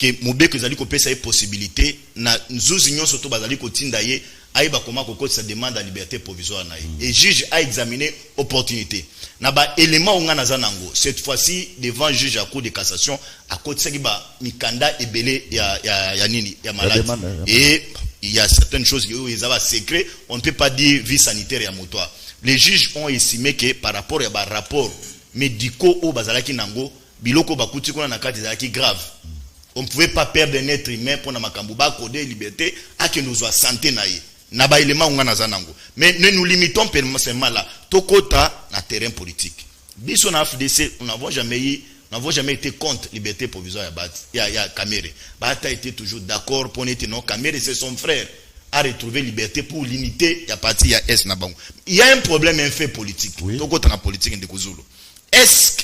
Que Mobeko Zali ko pesa possibilité na nzuzinyo soto bazali ko tindaye aiba koma ko sa demande à liberté provisoire na et juge a examiné opportunité na ba élément onga na zanango cette fois-ci devant juge à cour de cassation à côté ça ba mikanda ebele ya nini ya maladie et il y a certaines choses qui ils avaient secret on ne peut pas dire vie sanitaire ya motoa les juges ont estimé que par rapport à ba rapport médicaux au bazalaki nango biloko bakuti kona na kati zalaki grave. On ne pouvait pas perdre un être humain pour Namakambouba, coder liberté, à que nous soit santé naïe. Naba élément ou zanango. Mais ne nous limitons pas seulement là. Tokota na terrain politique. Biso na FDC, nous n'avons jamais été contre liberté provisoire ya Kamere. Bata était toujours d'accord pour être non Kamere c'est son frère a retrouvé liberté pour l'unité ya parti ya S na bango. Il y a un problème un fait politique. Tokota na politique de Kozulu. Est-ce que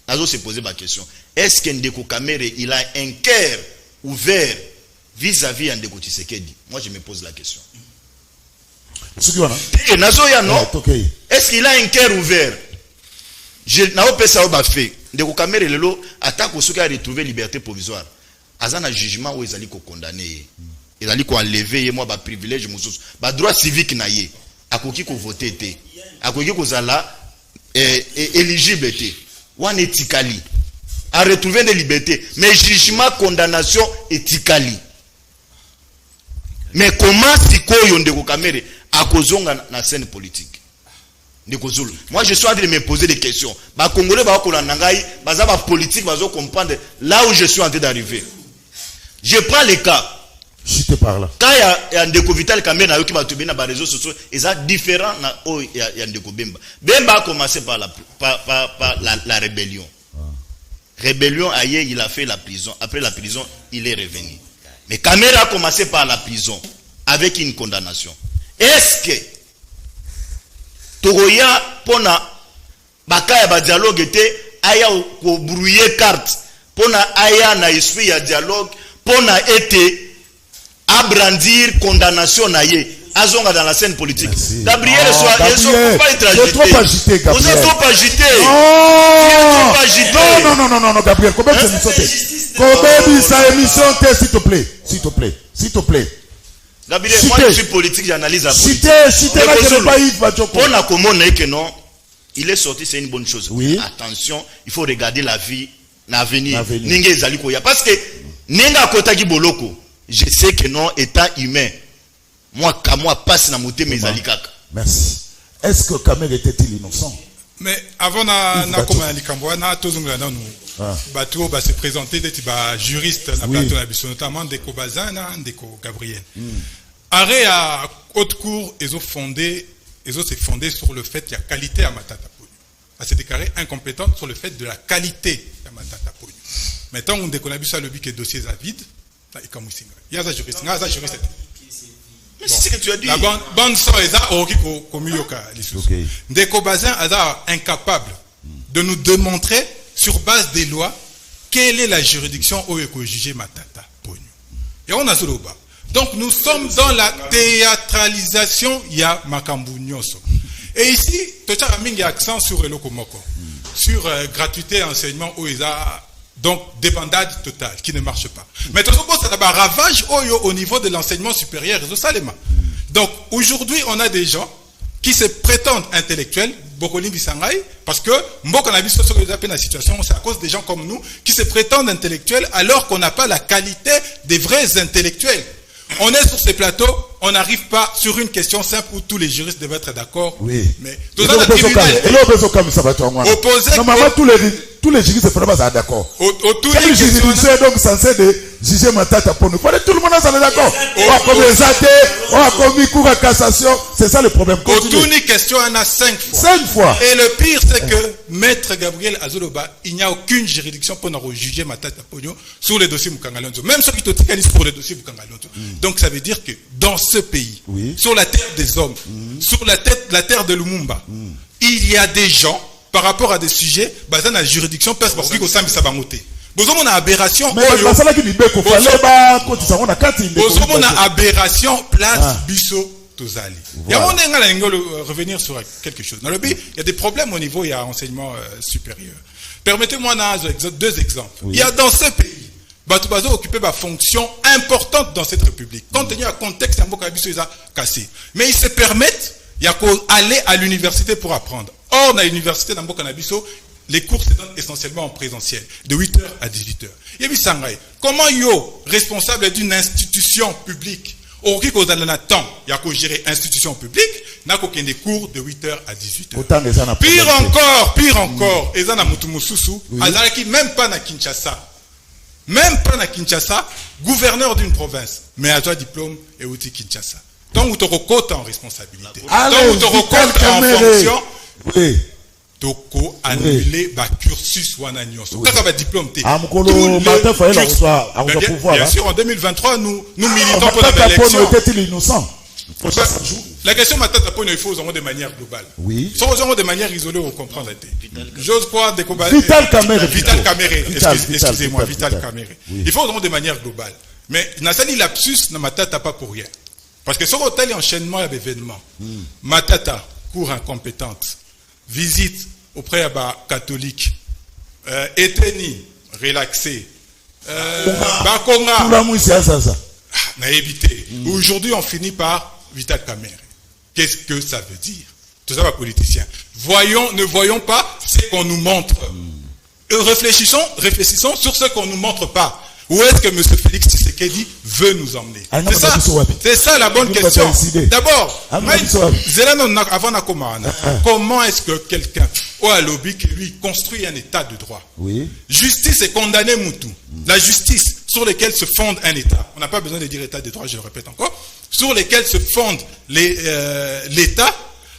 Nazo se poser ma question. Est-ce que Ndeko Kamere il a un cœur ouvert vis-à-vis de Ndeko Tshisekedi? Moi je me pose la question. Nazo ya non? Est-ce qu'il a un cœur ouvert? Je n'ai pas ça au fait. Ndeko Kamere lelo attaque au soutien à retrouver liberté provisoire. Azana jugement où ils allaient condamner. Ils allaient enlever moi ba privilège mususu. Ba droit civique na ye. Akoki ko voter té. Akoki ko zala éligible té. One éthically à retrouver des libertés mais jugement condamnation éthically mais comment si Ndeko Kamere à kozonga na scène politique. Moi je suis en train de me poser des questions. Ba Congolais ba ko nangai, baza ba politique bazo comprendre là où je suis en train d'arriver. Je prends les cas. Je te parle. Quand il y a Ndeko Vital Kamerhe qui va tomber dans les réseaux sociaux, ils sont différents. Il y a Ndeko Bemba. Bemba a commencé par la rébellion. Rébellion, ailleurs, il a fait la prison. Après la prison, il est revenu. Mais Kamerhe a commencé par la prison avec une condamnation. Est-ce que Toroya, pona bakaya ba dialogue était aya ko brouiller carte, pona aya na esprit ya dialogue, pona été à brandir condamnation naïe azonga dans la scène politique. Merci. Gabriel Gabriel, pas être agité. Trop agité, Gabriel. Vous êtes trop agité. Oh! Trop agité. Non, Gabriel, comment c'est émission s'il te plaît. S'il te plaît. Gabriel, moi je suis politique, j'analyse la politique. Cité là, je n'ai pas Yves Bachoko. Pour la commune, que non, il est sorti, c'est une bonne chose. Oui. Attention, il faut regarder la vie, l'avenir. Parce que, Nenga Kotagi Boloko, je sais que non, état humain, moi, passe na moté mes alikaka. Merci. Est-ce que Kamerhe était-il innocent? Mais avant na comme alikambo na tozongla na nous bateau va se présenter d'être juriste na plateau na biso notamment Ndeko Bazin na Ndeko Gabriel. Arrêt à haute cour ils ont s'est fondé sur le fait qu'il y a qualité à Matata Ponyo. Elle s'est déclarée incompétente sur le fait de la qualité à Matata Ponyo. Maintenant on déconne biso le but que dossier est vide. Il y a un juriste. Mais c'est ce que tu as dit. La bande son est Ndeko Bazin est incapable de nous démontrer sur base des lois quelle est la juridiction où est jugé Matata Ponyo. Et on a ce bas. Donc nous sommes dans la théâtralisation ya makambu nyoso. Et ici, tu as mis accent sur le Komoko, sur gratuité enseignement où ils a donc dépendade totale qui ne marche pas. Mais tout ça a un ravage au niveau de l'enseignement supérieur de Salema. Donc aujourd'hui, on a des gens qui se prétendent intellectuels, Bokoli Bisangai, parce que la situation, c'est à cause des gens comme nous qui se prétendent intellectuels alors qu'on n'a pas la qualité des vrais intellectuels. On est sur ces plateaux, on n'arrive pas sur une question simple où tous les juristes devraient être d'accord. Oui. Mais opposé. Normalement, tous les juristes ne sont pas d'accord. Tous les juristes sont donc censés juger Matata Ponyo. Tout le monde est d'accord. On a commis les athées, on a commis cour à cassation. C'est ça le problème. Autour question, on a 5 fois. 5 fois. Et le pire, c'est que Maître Gabriel Azoloba, il n'y a aucune juridiction pour juger Matata Ponyo sur les dossiers Mukangalonzo. Même ceux qui te tiennent pour les dossiers Mukangalonzo. Donc ça veut dire que dans ce pays, sur la terre des hommes, sur la terre de Lumumba, il y a des gens, par rapport à des sujets, basés dans la juridiction, parce que vous savez, ça va monter. Vous avez une aberration. Vous avez une aberration, place, bisso, tozali. Il y a revenir sur quelque chose. Dans le pays, il y a des problèmes au niveau, il y a enseignement supérieur. Permettez-moi deux exemples. Il y a dans ce pays, Batubazo occupé ma fonction importante dans cette république. Compte tenu du contexte, cassé. Mais ils se permettent d'aller à l'université pour apprendre. Or, dans l'université d'Ambo-Kanabiso, les cours se donnent essentiellement en présentiel, de 8h à 18h. Yebi Sangay, comment yo, responsable d'une institution publique, au qui qu'on a temps, il y a gérer institution publique, n'a qu'aucun des cours de 8h à 18h. Pire encore, ils en ont Mutumususu, qui même pas na Kinshasa. Même pas na Kinshasa, gouverneur d'une province, mais à toi diplôme et outil Kinshasa. Donc, vous te recote en responsabilité. Donc, vous te recote en fonction. Oui. Toko annuler ba cursus wana nyoso. Kaka ba diplôme té. Bien sûr, en 2023, nous militons pour la élection. La question Matata Ponyo, il faut avoir de manière globale. Oui. Sans avoir de manière isolée, on comprend. J'ose croire des combats. Vital Kamerhe. Excusez-moi, Vital Kamerhe. Il faut avoir de manière globale. Mais Nassali lapsus na Matata pas pour rien. Parce que sur tel enchaînement d'événements, Matata, cour incompétente, visite auprès de catholique, éteni, relaxé, Bakonga, n'a évité. Aujourd'hui, on finit par Vital Kamerhe. Qu'est-ce que ça veut dire? Tout ça va politicien. Ne voyons pas ce qu'on nous montre. Réfléchissons sur ce qu'on ne nous montre pas. Où est-ce que M. Félix Tshisekedi Tshisekedi veut nous emmener. C'est ça, c'est ça la bonne question. D'abord, comment est-ce que quelqu'un au lobby qui lui construit un état de droit? Oui. Justice est condamné Moutou. La justice sur laquelle se fonde un état. On n'a pas besoin de dire état de droit, je le répète encore. Sur lesquels se fonde l'état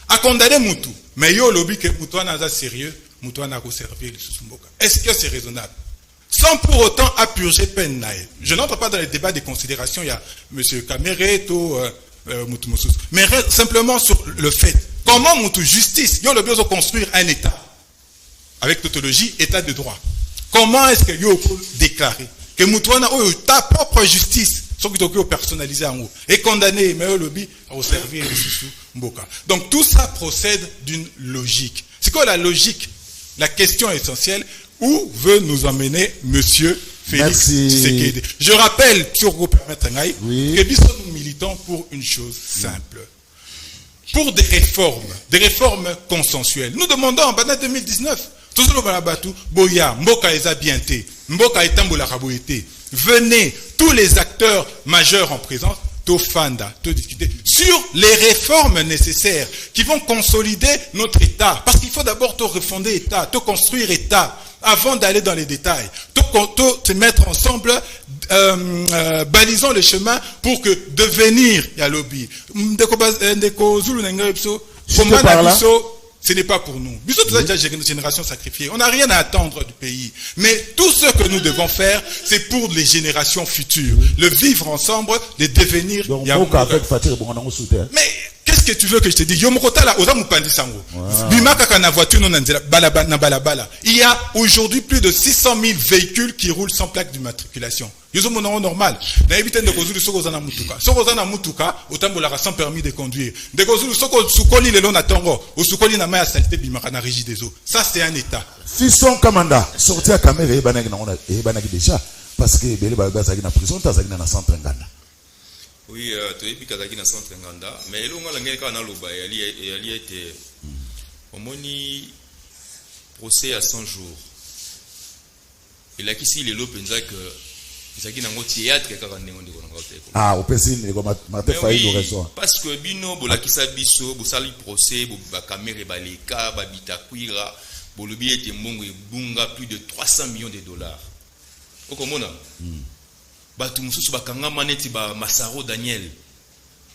a condamné Moutou. Mais yo lobby que Moutou n'a sérieux, Moutou n'a pas servi le Susumboka. Est-ce que c'est raisonnable? Sans pour autant appurger peine naïe. Je n'entre pas dans les débats des considérations, il y a M. Kameret ou Moutou Moussous. Mais simplement sur le fait. Comment Moutou justice, yo le besoin de construire un état avec tautologie, état de droit. Comment est-ce que yo peut déclarer que Moutou a ta propre justice, ce qui est personnalisé en haut, est condamné, mais au lobby au servir le Susu Mboka. Donc tout ça procède d'une logique. C'est quoi la logique? La question essentielle. Où veut nous emmener Monsieur Félix Tshisekedi? Je rappelle, si vous permettez, que nous sommes militants pour une chose simple. Pour des réformes consensuelles. Nous demandons en 2019, venez, tous les acteurs majeurs en présence, Tofanda, te discuter sur les réformes nécessaires qui vont consolider notre État. Parce qu'il faut d'abord te refonder l'État, te construire l'État. Avant d'aller dans les détails, te mettre ensemble, balisons le chemin pour que devenir Yalobi. Ce n'est pas pour nous. Une génération sacrifiée. On n'a rien à attendre du pays. Mais tout ce que nous devons faire, c'est pour les générations futures. Le vivre ensemble, le devenir. Mais qu'est-ce que tu veux que je te dise? Il y a aujourd'hui plus de 600 000 véhicules qui roulent sans plaque d'immatriculation. Ils ont mon normal. Sans permis de conduire. Ça, c'est un état. Fiston Kamanda, sorti à caméra, déjà. Parce que la prison, tu as dans centre Nganda. Oui, tu es Kazaki dans centre Nganda. Mais là, on a été. On a procès à 100 jours. Et là, ici, il est l'open que. Ah, au PC, il y parce que bino bolakisa biso bosali procès ba caméra baleka ba bitakwira bolobi ete mbongo ebunga plus de 300 millions de dollars. Okomona batu mususu bakangama neti ba Masaro Daniel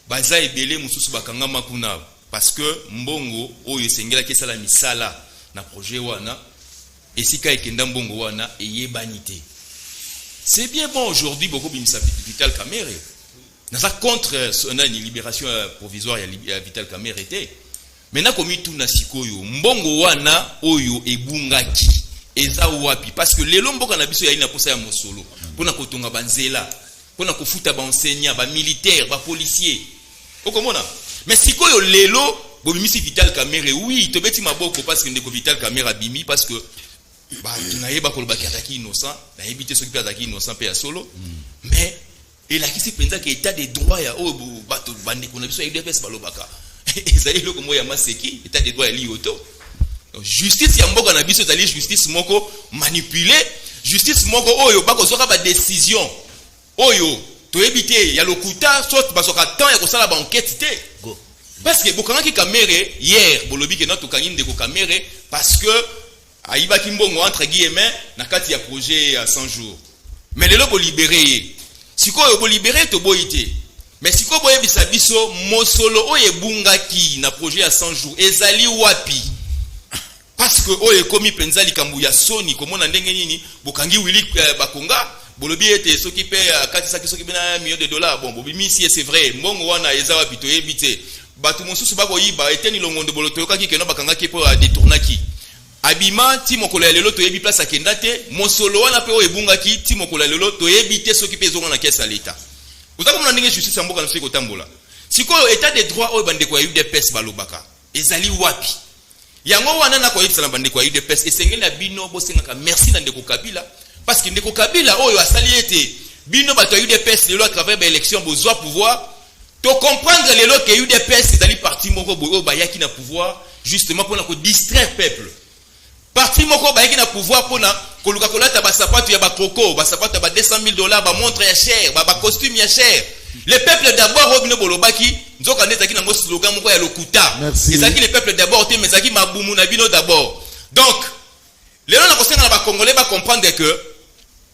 baza ebele mususu bakangama kuna parce que mbongo oyo esengela kesala misala na projet wana esika ekenda mbongo wana eyebanité. C'est bien bon aujourd'hui, beaucoup de Vital Kamerhe. Nous sommes contre une libération provisoire à Vital Kamerhe. Maintenant, comme tout na sikoyo, mbongo wana oyo ebungaki eza wapi parce que lelo mboka na biso ya ina posa ya mosolo pona kotonga banzela pona kofuta ba enseignant ba militaire ba policier okomona mais sikoyo lelo bomimisi Vital Kamerhe oui tobeti maboko parce que ndeko Vital Kamerhe abimi parce que tunayeba kolobaki ataki innocent na éviter ceux qui ataki innocent pe ya solo mais et là qui se pensa que état de droit ya o bato bande ko na biso UDPS balobaka ezali loko moya maseki état de droit ya lioto justice ya mboka na biso ezali justice moko manipuler justice moko oyo bako zoka ba décision oyo to éviter ya lokuta soit basoka temps ya kosala ba enquête té parce que bokanga ki Kamerhe hier bolobi ke notre kangi ndeko Kamerhe parce que Aïba Kimbongo entre guillemets na kati ya projet à 100 jours. Mais lelo bo libérer. Siko yo bo libérer to boyité. Mais siko boye bisabiso mosolo oye bungaki na projet à 100 jours. Ezali wapi? Parce que oye komi penza likambu ya soni komona ndenge nini bokangi wili bakonga bolobi ete soki pe kati saki soki bena millions de dollars. Bon bobimi si c'est vrai. Mbongo wana eza wapi to yebite. Batu mosusu bako yiba eteni longondo boloto yoka ki keno bakanga ki po détournaki. Abima ti mokolo lelo to yebi place akenda te mosolo wana pe o ebungaki ti mokolo lelo to yebi te soki pe zonga na kesa leta uzaka mona ndenge justice mboka na siko tambola sikoyo état de droit o bandeko ya UDPS balobaka ezali wapi yango wana na ko yebisa na bandeko ya UDPS esengeli na bino bosengaka merci na ndeko Kabila parce que ndeko Kabila oyo asali ete bino bato ya UDPS lelo à travers ba élection bozwa pouvoir to comprendre lelo que UDPS ezali parti moko boyo bayaki na pouvoir justement pour na ko distraire peuple. parti moko ba na pouvoir pona koluka kolata ba sapato ya ba coco, ba sapato ba $200,000, ba montre ya cher, ba costume ya cher. Le peuple d'abord obine bolobaki, nzoka nezaki na mo slogan moko ya lokuta. Ezaki le peuple d'abord te mezaki mabumu na bino d'abord. Donc, les gens na kosenga na ba congolais ba comprendre que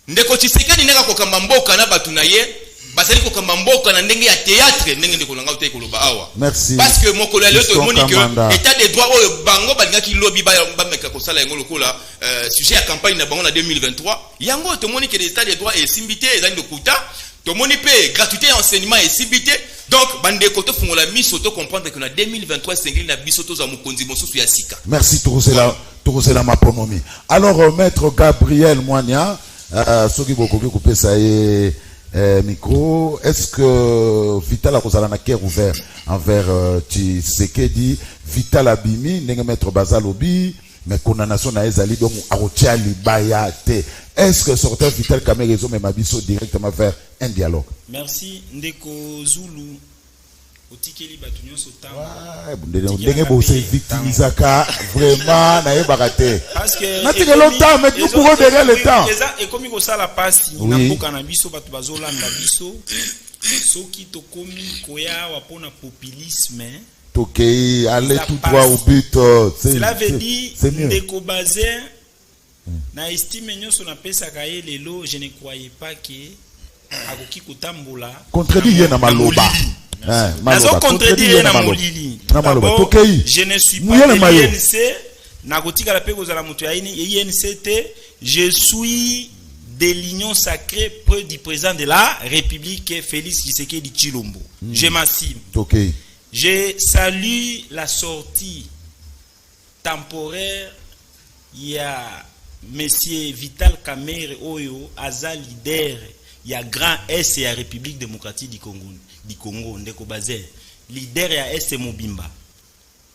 ndeko Tshisekedi neka kokamba mboka na batu na ye, basali kokamba mboka na ndenge ya théâtre ndenge ndeko langa utai koloba awa. Merci. Parce que mon collègue le monique état des droits au bango balinga ki lobby ba meka kosala yango lokola sujet à campagne na bango na 2023. Yango to monique l'état des droits et simbité ezali lokuta. To monipe gratuité enseignement et simbité. Donc bande koto fungola miso to comprendre que na 2023 sengeli na biso to za mukonzi mosusu ya sika. Merci Torosela Maponomi. Alors maître Gabriel Moigna, soki bokoki kopesa ye micro, est-ce que Vital a kozala na cœur ouvert envers Tshisekedi, Vital Abimi ndenge maître Bazalobi, mais condamnation na ezali donc arotia libaya te. Est-ce que sortant Vital Kamerezo me mabiso directement vers un dialogue? Merci ndeko Zulu. Otikeli batunyo sotama. Ndenge bo se victimisaka vraiment na yebakate. Parce que natika longtemps mais nous courons derrière le temps. Et comme ko sala pasi na mboka na biso batu bazolanda biso. Soki to komi koya wapona populisme. Tokei aller tout droit au but. Cela veut dire ndeko basé na estime nyonso na pesa kaye lelo, je ne croyais pas que akoki kotambola. Contredit yena maloba. Nazo contredire na molili. Je ne suis pas de l'INC. Nakotika la pe kozala mutu ya INC te. Je suis de l'union sacrée près du président de la République Félix Tshisekedi Tshilombo. Je m'assume. Je salue la sortie temporaire. Il y a Monsieur Vital Kamerhe Oyo, Aza leader. Il y a Grand S et la République démocratique du Congo, Ndeko Bazé. Leader et à Est Mobimba.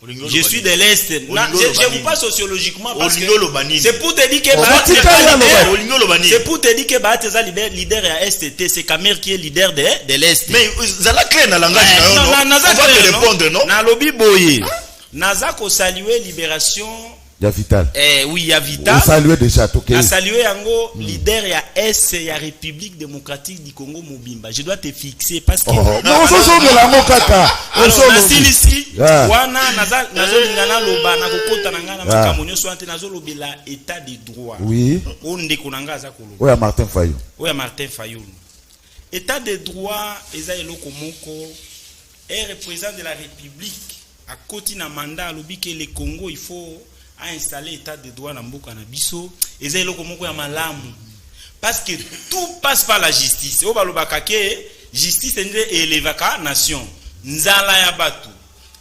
Je suis de l'Est. Je ne vous pas sociologiquement parce que c'est pour te dire que c'est pour te dire que leader et à Est, c'est Kamerhe qui est leader de l'Est. Mais Zala clair dans la langage. On va te répondre, non? Na lobi boye. Naza ko saluer libération. Ya Vital. Oui, ya Vital. On salue déjà Toké. On salue yango leader ya S ya République démocratique du Congo Mobimba. Je dois te fixer parce que non, on se de la mokaka. On se ici. Wana nazo lingana loba na kokota na ngana makamonyo so ante nazo lobela état de droit. Oui. On ndeko nanga za koloba. Oya Martin Fayou. Oya Martin Fayou. État de droit eza eloko moko est représentant de la République à côté na mandat lobi que le Congo il faut a installé état de droit na mboka na biso eza eloko moko ya malamu parce que tout passe par la justice. O balobaka ke justice nde elevaka nation, nzala ya batu,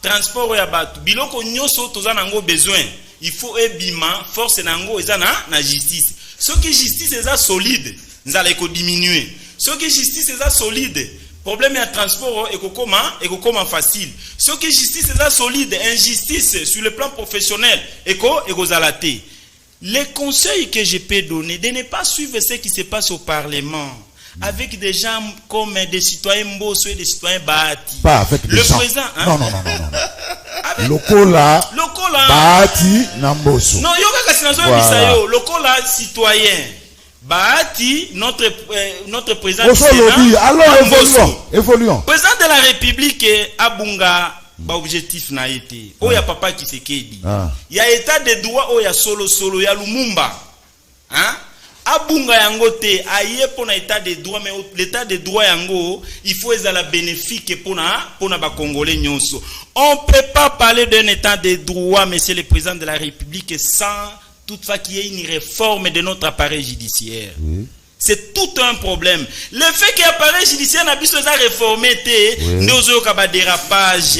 transport ya batu, biloko nyoso toza nango besoin, il faut ebima force nango eza na justice. Soki justice eza solide, nzala eko diminuer. Soki justice eza solide, problème à transport et comment facile. Ce qui justice est solide, injustice sur le plan professionnel et zalaté. Les conseils que je peux donner de ne pas suivre ce qui se passe au Parlement avec des gens comme des citoyens Mbosso et des citoyens Bahati. Pas avec des gens. Président, hein? Non. Lokola. Bahati Nambosso. Non, yoga kasinazo bisayo. Lokola citoyen. Bahati, notre président du Sénat, alors évoluons. Président de la République Abunga, objectif na été. Oya papa Tshisekedi. Il y a état de droit, oya solo, ya Lumumba. Hein? Abunga yango te, aye pona état de droit, mais l'état de droit yango, il faut la bénéfique pona ba Congolais nyonso. On ne peut pas parler d'un état de droit, monsieur le président de la République, sans toutefois qu'il y ait une réforme de notre appareil judiciaire. C'est tout un problème. Le fait que l'appareil judiciaire n'a pas réformé, nous avons des dérapages.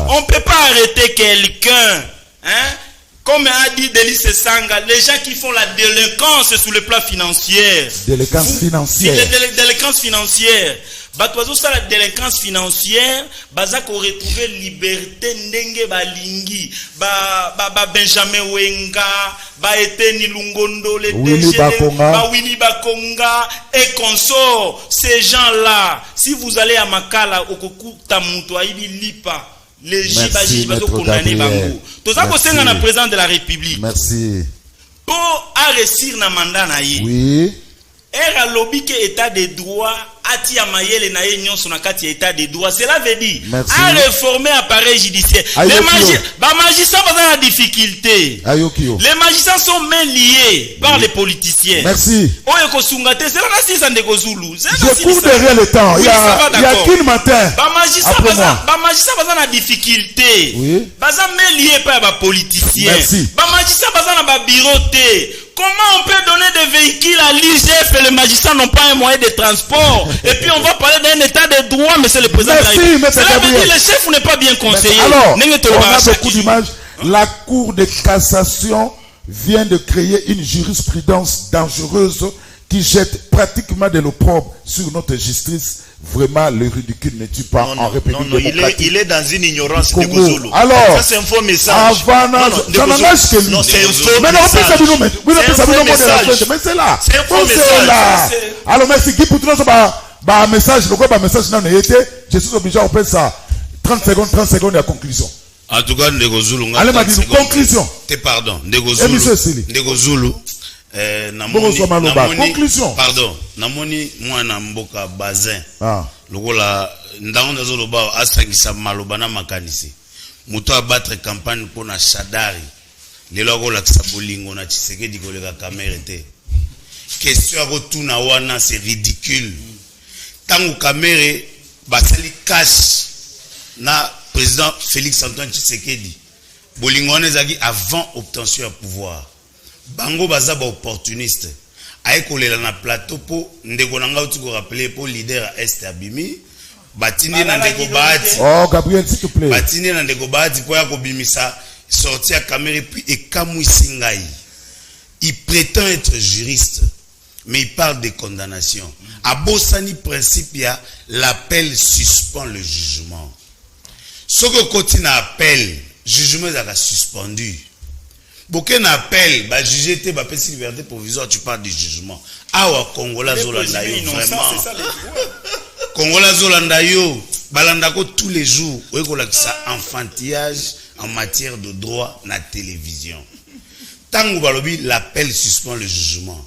On ne peut pas arrêter quelqu'un. Hein? Comme a dit Delis Sanga, les gens qui font la délinquance sur le plan financier. Délinquance financière. Délinquance financière. Batozo ça la délinquance financière, bazako retrouver liberté ndenge balingi, ba Benjamin Wenga, ba Eteni Lungondo, les DG, ba Winnie Bakonga et consorts. Ces gens-là, si vous allez à Makala, Okokuta Muto, Aibi Lipa, les Jibaji, bazo condamné bango. Toza ko senga na président de la République. Merci. pour réussir na mandat na ye. Oui. Era lobby que état de droit ati amayele na ye nyonso na kati état de droit. Cela veut dire à réformer appareil judiciaire. Les magistrats sont dans la difficulté. Les magistrats sont même liés par les politiciens. Merci. Oyo kosungate c'est là si ça ndeko Zulu. Je cours derrière le temps. Il y a qu'une matin. Ba magistrat baza na difficulté. Oui. Baza même liés par les politiciens. Merci. Ba magistrat baza na ba bureau té. Comment on peut donner des véhicules à l'IGF et les magistrats n'ont pas un moyen de transport? Et puis on va parler d'un état de droit, monsieur le président. Merci, M. Gabriel. Le chef n'est pas bien conseillé. Alors, on a beaucoup d'images. La Cour de cassation vient de créer une jurisprudence dangereuse qui jette pratiquement de l'opprobre sur notre justice. Vraiment, le ridicule ne tue pas en République démocratique. Il est dans une ignorance de Congo. Alors, ça c'est un faux message. Non, c'est un faux message. Mais c'est là. C'est un faux message. Alors, merci. Qui pour tout ça, message, le message n'a été. Je suis obligé à faire ça. 30 secondes de la conclusion. En tout cas, Ndeko Zulu. Allez, ma dit conclusion. Pardon, Ndeko Zulu. Ndeko Zulu. Conclusion. Pardon. Namoni mwana mboka bazin. Lokola ndango nazoloba asangisa maloba na makanisi. Muto abattre campagne pour na Shadari. Lelo ko lakisa bolingo na Tshisekedi koleka kamera te. Question à retourna wana c'est ridicule. Tango kamera basali cash na président Félix Antoine Tshisekedi. Bolingo wana ezaki avant obtention ya pouvoir. Bango baza ba opportuniste. Aikolela na plateau po ndeko nanga uti ko rappeler po leader à Est abimi batini na ndeko Bahati. Oh Gabriel s'il te plaît. Batini na ndeko Bahati po ya ko bimisa sortir à caméra puis ekamwisi ngai. Il prétend être juriste mais il parle de condamnation. Abosani principe ya l'appel suspend le jugement. Ce que continue appel, jugement est suspendu. Bouquet appel, bah juger te, bah pési liberté provisoire, tu parles du jugement. Awa Kongola Zolanda yo vraiment. Kongola Zolanda yo, balandako tous les jours, ça enfantillage en matière de droit na télévision. Tango balobi l'appel suspend le jugement.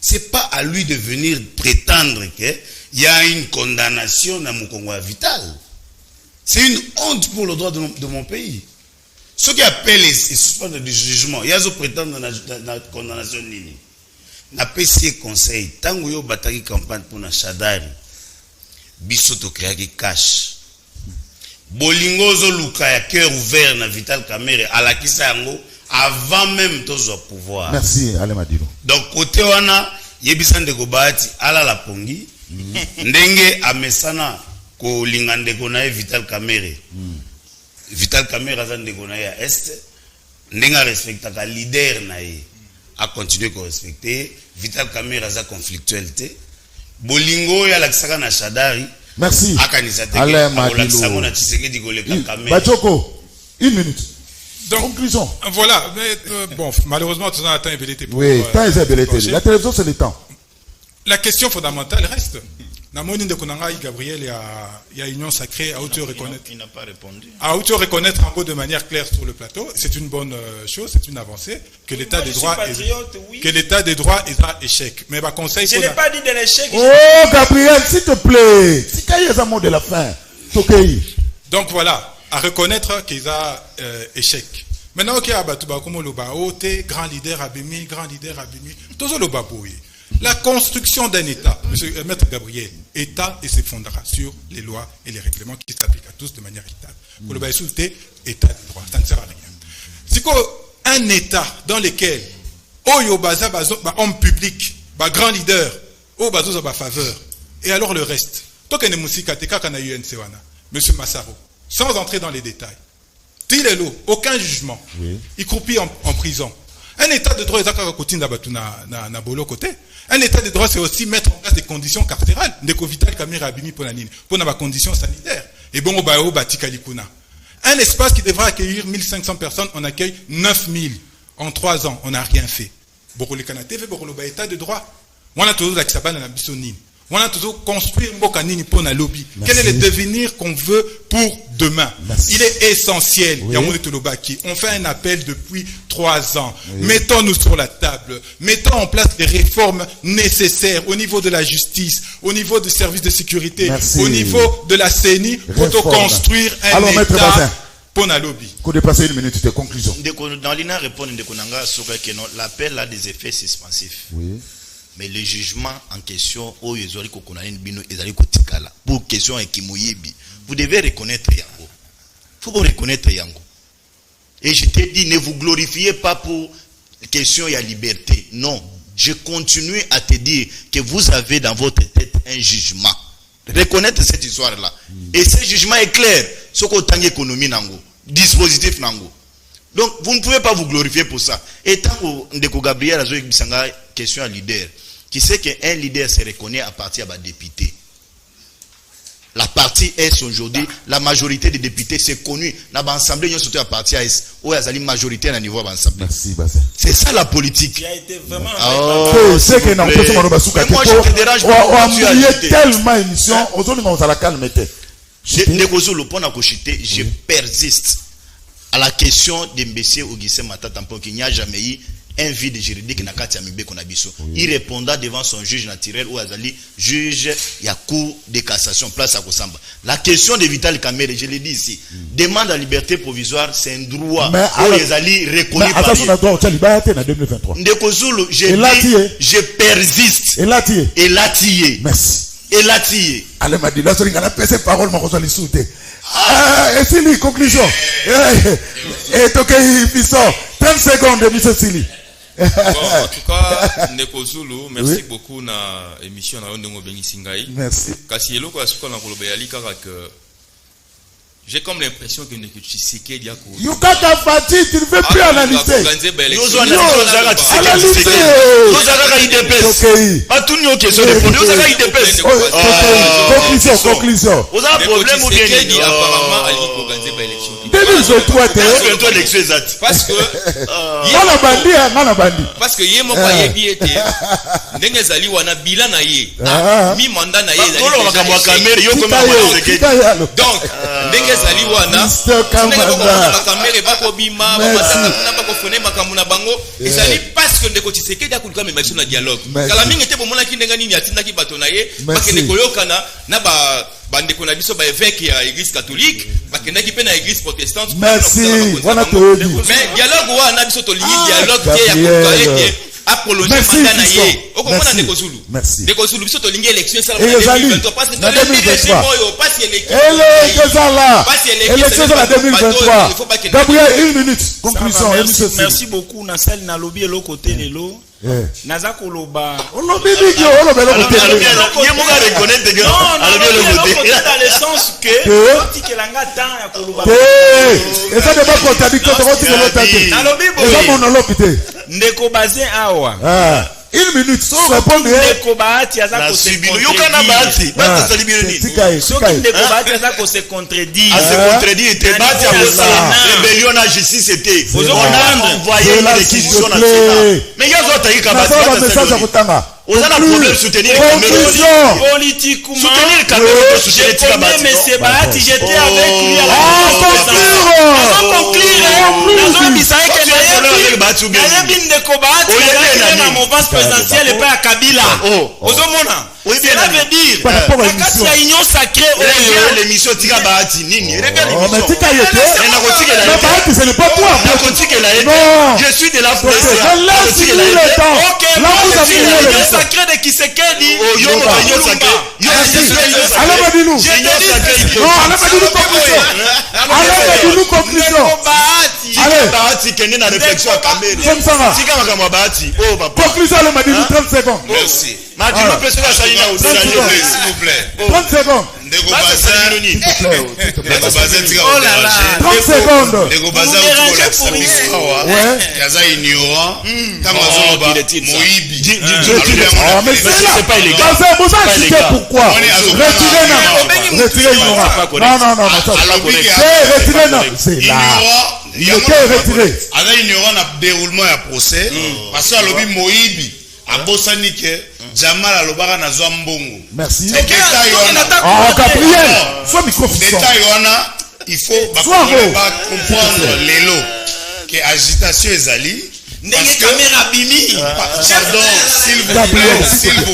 C'est pas à lui de venir prétendre que il y a une condamnation dans mon Congo vital. C'est une honte pour le droit de mon pays. Ceux qui appellent et suspendent du jugement, il y a des prétendants dans la condamnation. Na PC conseil, tango yo bataki campagne pour na Shadari, bisoto créaki cash. Bolingo zo luka ya cœur ouvert na Vital Kamerhe à la kisa yango avant même tous au pouvoir. Merci, allez Madilo. Donc côté wana yebisa ndeko Bahati ala la pongi, ndenge amesana ko lingande ko na Vital Kamerhe. Vital Kamerhe aza ndeko na ya Est, ndenga respectaka leader na ye a continuer ko respecter. Vital Kamerhe aza conflictualité. Bolingo ya lakisaka na Shadari. Merci. Allez Madilo. Bachoko, une minute. Donc, conclusion. Voilà, mais bon, malheureusement, tout ça a été belleté. Oui, temps est belleté. La télévision, c'est le temps. La question fondamentale reste. Dans mon de Konanga, Gabriel, il y a union sacrée à hauteur reconnaître. Il n'a pas répondu. À hauteur reconnaître en gros de manière claire sur le plateau, c'est une bonne chose, c'est une avancée que l'état des droits que l'état des droits est à échec. Mais ma conseil. Je n'ai pas dit de l'échec. Oh Gabriel, s'il te plaît. Si qu'il y a un mot de la fin. Donc voilà, à reconnaître qu'il y a échec. Maintenant, ok, comme le grand leader Abimi, tout le baboué. La construction d'un État, M. Maître Gabriel, État et s'effondrera sur les lois et les règlements qui s'appliquent à tous de manière équitable. Pour le bas État de droit, ça ne sert à rien. C'est qu'un État dans lequel Oyo Baza homme public, grand leader, Oyo Baza ba faveur, et alors le reste. Tant que Nemusika Teka kana UNC wana, M. Massaro, sans entrer dans les détails, Tilelo, aucun jugement, il croupit en prison. Un état de droit na bolo côté. Un état de droit, c'est aussi mettre en place des conditions carcérales. Ndeko Vital Kamerhe abimi pour la nine, pour les conditions sanitaires. Et bon, au Batikalikuna. Un espace qui devra accueillir 1500 personnes, on accueille 9000. En 3 ans, on n'a rien fait. Bokole Kanate fait Bokolo état de droit. On a toujours la Kisabana na Bissonine. On a toujours construit Mbokanini pour na lobby. Quel est le devenir qu'on veut pour demain? Il est essentiel. Oui. On fait un appel depuis 3 ans. Oui. Mettons-nous sur la table. Mettons en place les réformes nécessaires au niveau de la justice, au niveau du service de sécurité, au niveau de la CENI, pour construire un État pour na lobby. Qu'on dépasser une minute de conclusion. Dans l'INA répond l'appel a des effets suspensifs. Oui. Mais le jugement en question, pour question vous devez reconnaître Yango. Il faut reconnaître Yango. Et je t'ai dit, ne vous glorifiez pas pour question de liberté. Non. Je continue à te dire que vous avez dans votre tête un jugement. Reconnaître cette histoire-là. Et ce jugement est clair. Ce qu'on a économie nango, dispositif nango. Donc, vous ne pouvez pas vous glorifier pour ça. Et tant que Gabriel a une question à leader, qui sait qu'un leader se reconnaît à partir des députés. La partie est aujourd'hui, la majorité des députés, c'est connu. Dans l'Assemblée, il y a surtout à partir est, où il y a une majorité à niveau de l'Assemblée. C'est ça la politique. Qui a été vraiment. C'est que non, moi je te dérange pas. On a tellement d'émissions, aujourd'hui on a la calme. Je persiste à la question de M. Augustin Matata Tampon qu'il n'y a jamais eu un vide juridique na kati ya mibeko na biso. Il répondra devant son juge naturel ou azali juge ya cour de cassation place à Kosamba. La question de Vital Kamerhe, je l'ai dit ici, demande la liberté provisoire, c'est un droit où azali reconnu par lui. Ndeko Zulu, je persiste. Et là tié. Merci. Et là tié. Allez m'a dit là sur la PC parole ma console souté. Et Sili conclusion. Et toké Fisso 30 secondes monsieur Sili. Bon, en tout cas, Ndeko Zulu, merci beaucoup na émission na Ndongo Bengisingai. Merci. Kasi eloko ya suka na koloba yali kaka que j'ai comme l'impression que Ndeko Tshisekedi yako. Yukaka Fati, tu ne veux plus analyser. Nous analyser. Nous avons IDPS. Pas tout nous question de nous avons IDPS. Conclusion. Vous avez un problème ou bien Tshisekedi apparemment ali organiser ba élection. Bientôt l'élection exacte. Parce que parce que yemo kwa yebi ete ndenge zali wana bilan na ye mi mandat na ye donc ndenge zali wana ndenge ba kamera ba ko bima ba mataka ba ko fone makambu na bango ezali parce que ndeko Tshisekedi akuluka memation na dialogue kala mingi te bomona ki ndenga nini atinda ki bato na ye bakende koyokana na ba bande qu'on a dit sur l'évêque à l'église catholique, parce qu'il y a qui à l'église protestante. Merci. Mais dialogue ou on a dit sur le dialogue qui est à prolonger mandat na ye. Au comment on a Ndeko Zulu. Merci. Ndeko Zulu sur l'élection élection ça la 2023 parce que dans les élections pas si l'élection. Élection la 2023. Gabriel, une minute. Conclusion. Merci beaucoup Nassal na lobby l'autre côté de l'eau. Naza koloba on lobby bigio on lobby l'autre côté. Dans le sens que tikelanga temps ya koloba. Et ça n'est pas contradictoire de votre côté. Na lobby boy. Et ça monologue té. Ndeko bazin awa. Une minute sans répondre. Ndeko bahati aza ko se yokana bahati. Basta salibiro nini? Soki ndeko bahati aza ko se contredire. Se contredire te bahati ya ça. Rébellion na justice était. On a envoyé une réquisition na Sénat. Mais yazo taika bahati. Ça va message à Kutanga. On a un problème soutenir politiquement. Soutenir le Cameroun pour soutenir le Tigabati. Mais c'est Bahati, j'étais avec lui à la conclure. Présidentielle et pas à Kabila. Cela veut dire quand il y a union sacrée l'émission Tika Bahati Nini. Ce n'est pas toi. Je suis de la police. L'union sacrée de Kisekedi. Conclusion, le Madinou, 30 secondes. Merci. Madinou, s'il vous plaît. 30 secondes. 30 secondes. C'est pas illégal. Pourquoi? Retirez ignorant. Non. Retirez non. C'est là. Il était retiré. Avec ignorant le déroulement du procès, parce que le Moïbi a bossé Jamal alobaka na zwa mbongo. Merci. Gabriel, soit microphone. Détail wana, il faut comprendre l'élo que agitation ezali. Parce que caméra bimi. Pardon, s'il vous plaît.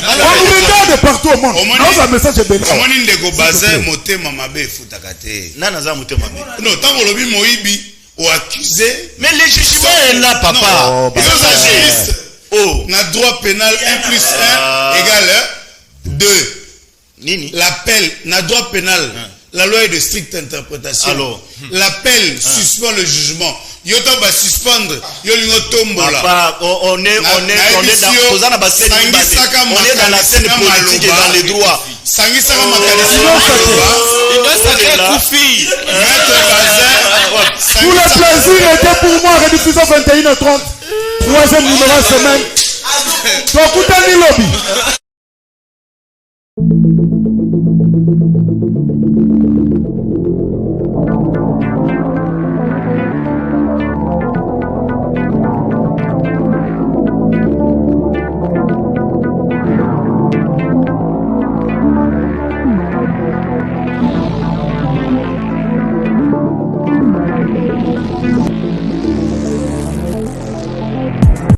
On nous regarde de partout au monde. Dans un message de béni. Comment ni ndeko bazin motema mabe futaka te. Nana za motema mabe. Non, tant que lobi moibi ou accusé. Mais le jugement est là, papa. Ils sont agistes. Oh, na droit pénal 1 plus 1 égale 2. Nini? L'appel, na droit pénal. La loi est de stricte interprétation. Alors, l'appel suspend le jugement. Yoto va suspendre. Yolingo tombola. Papa, on est dans la scène politique et dans les droits. Sangisaka makalisi. Tout le plaisir était pour moi. Rediffusion 21h30. 3e numéro semaine. Donc, vous lobby.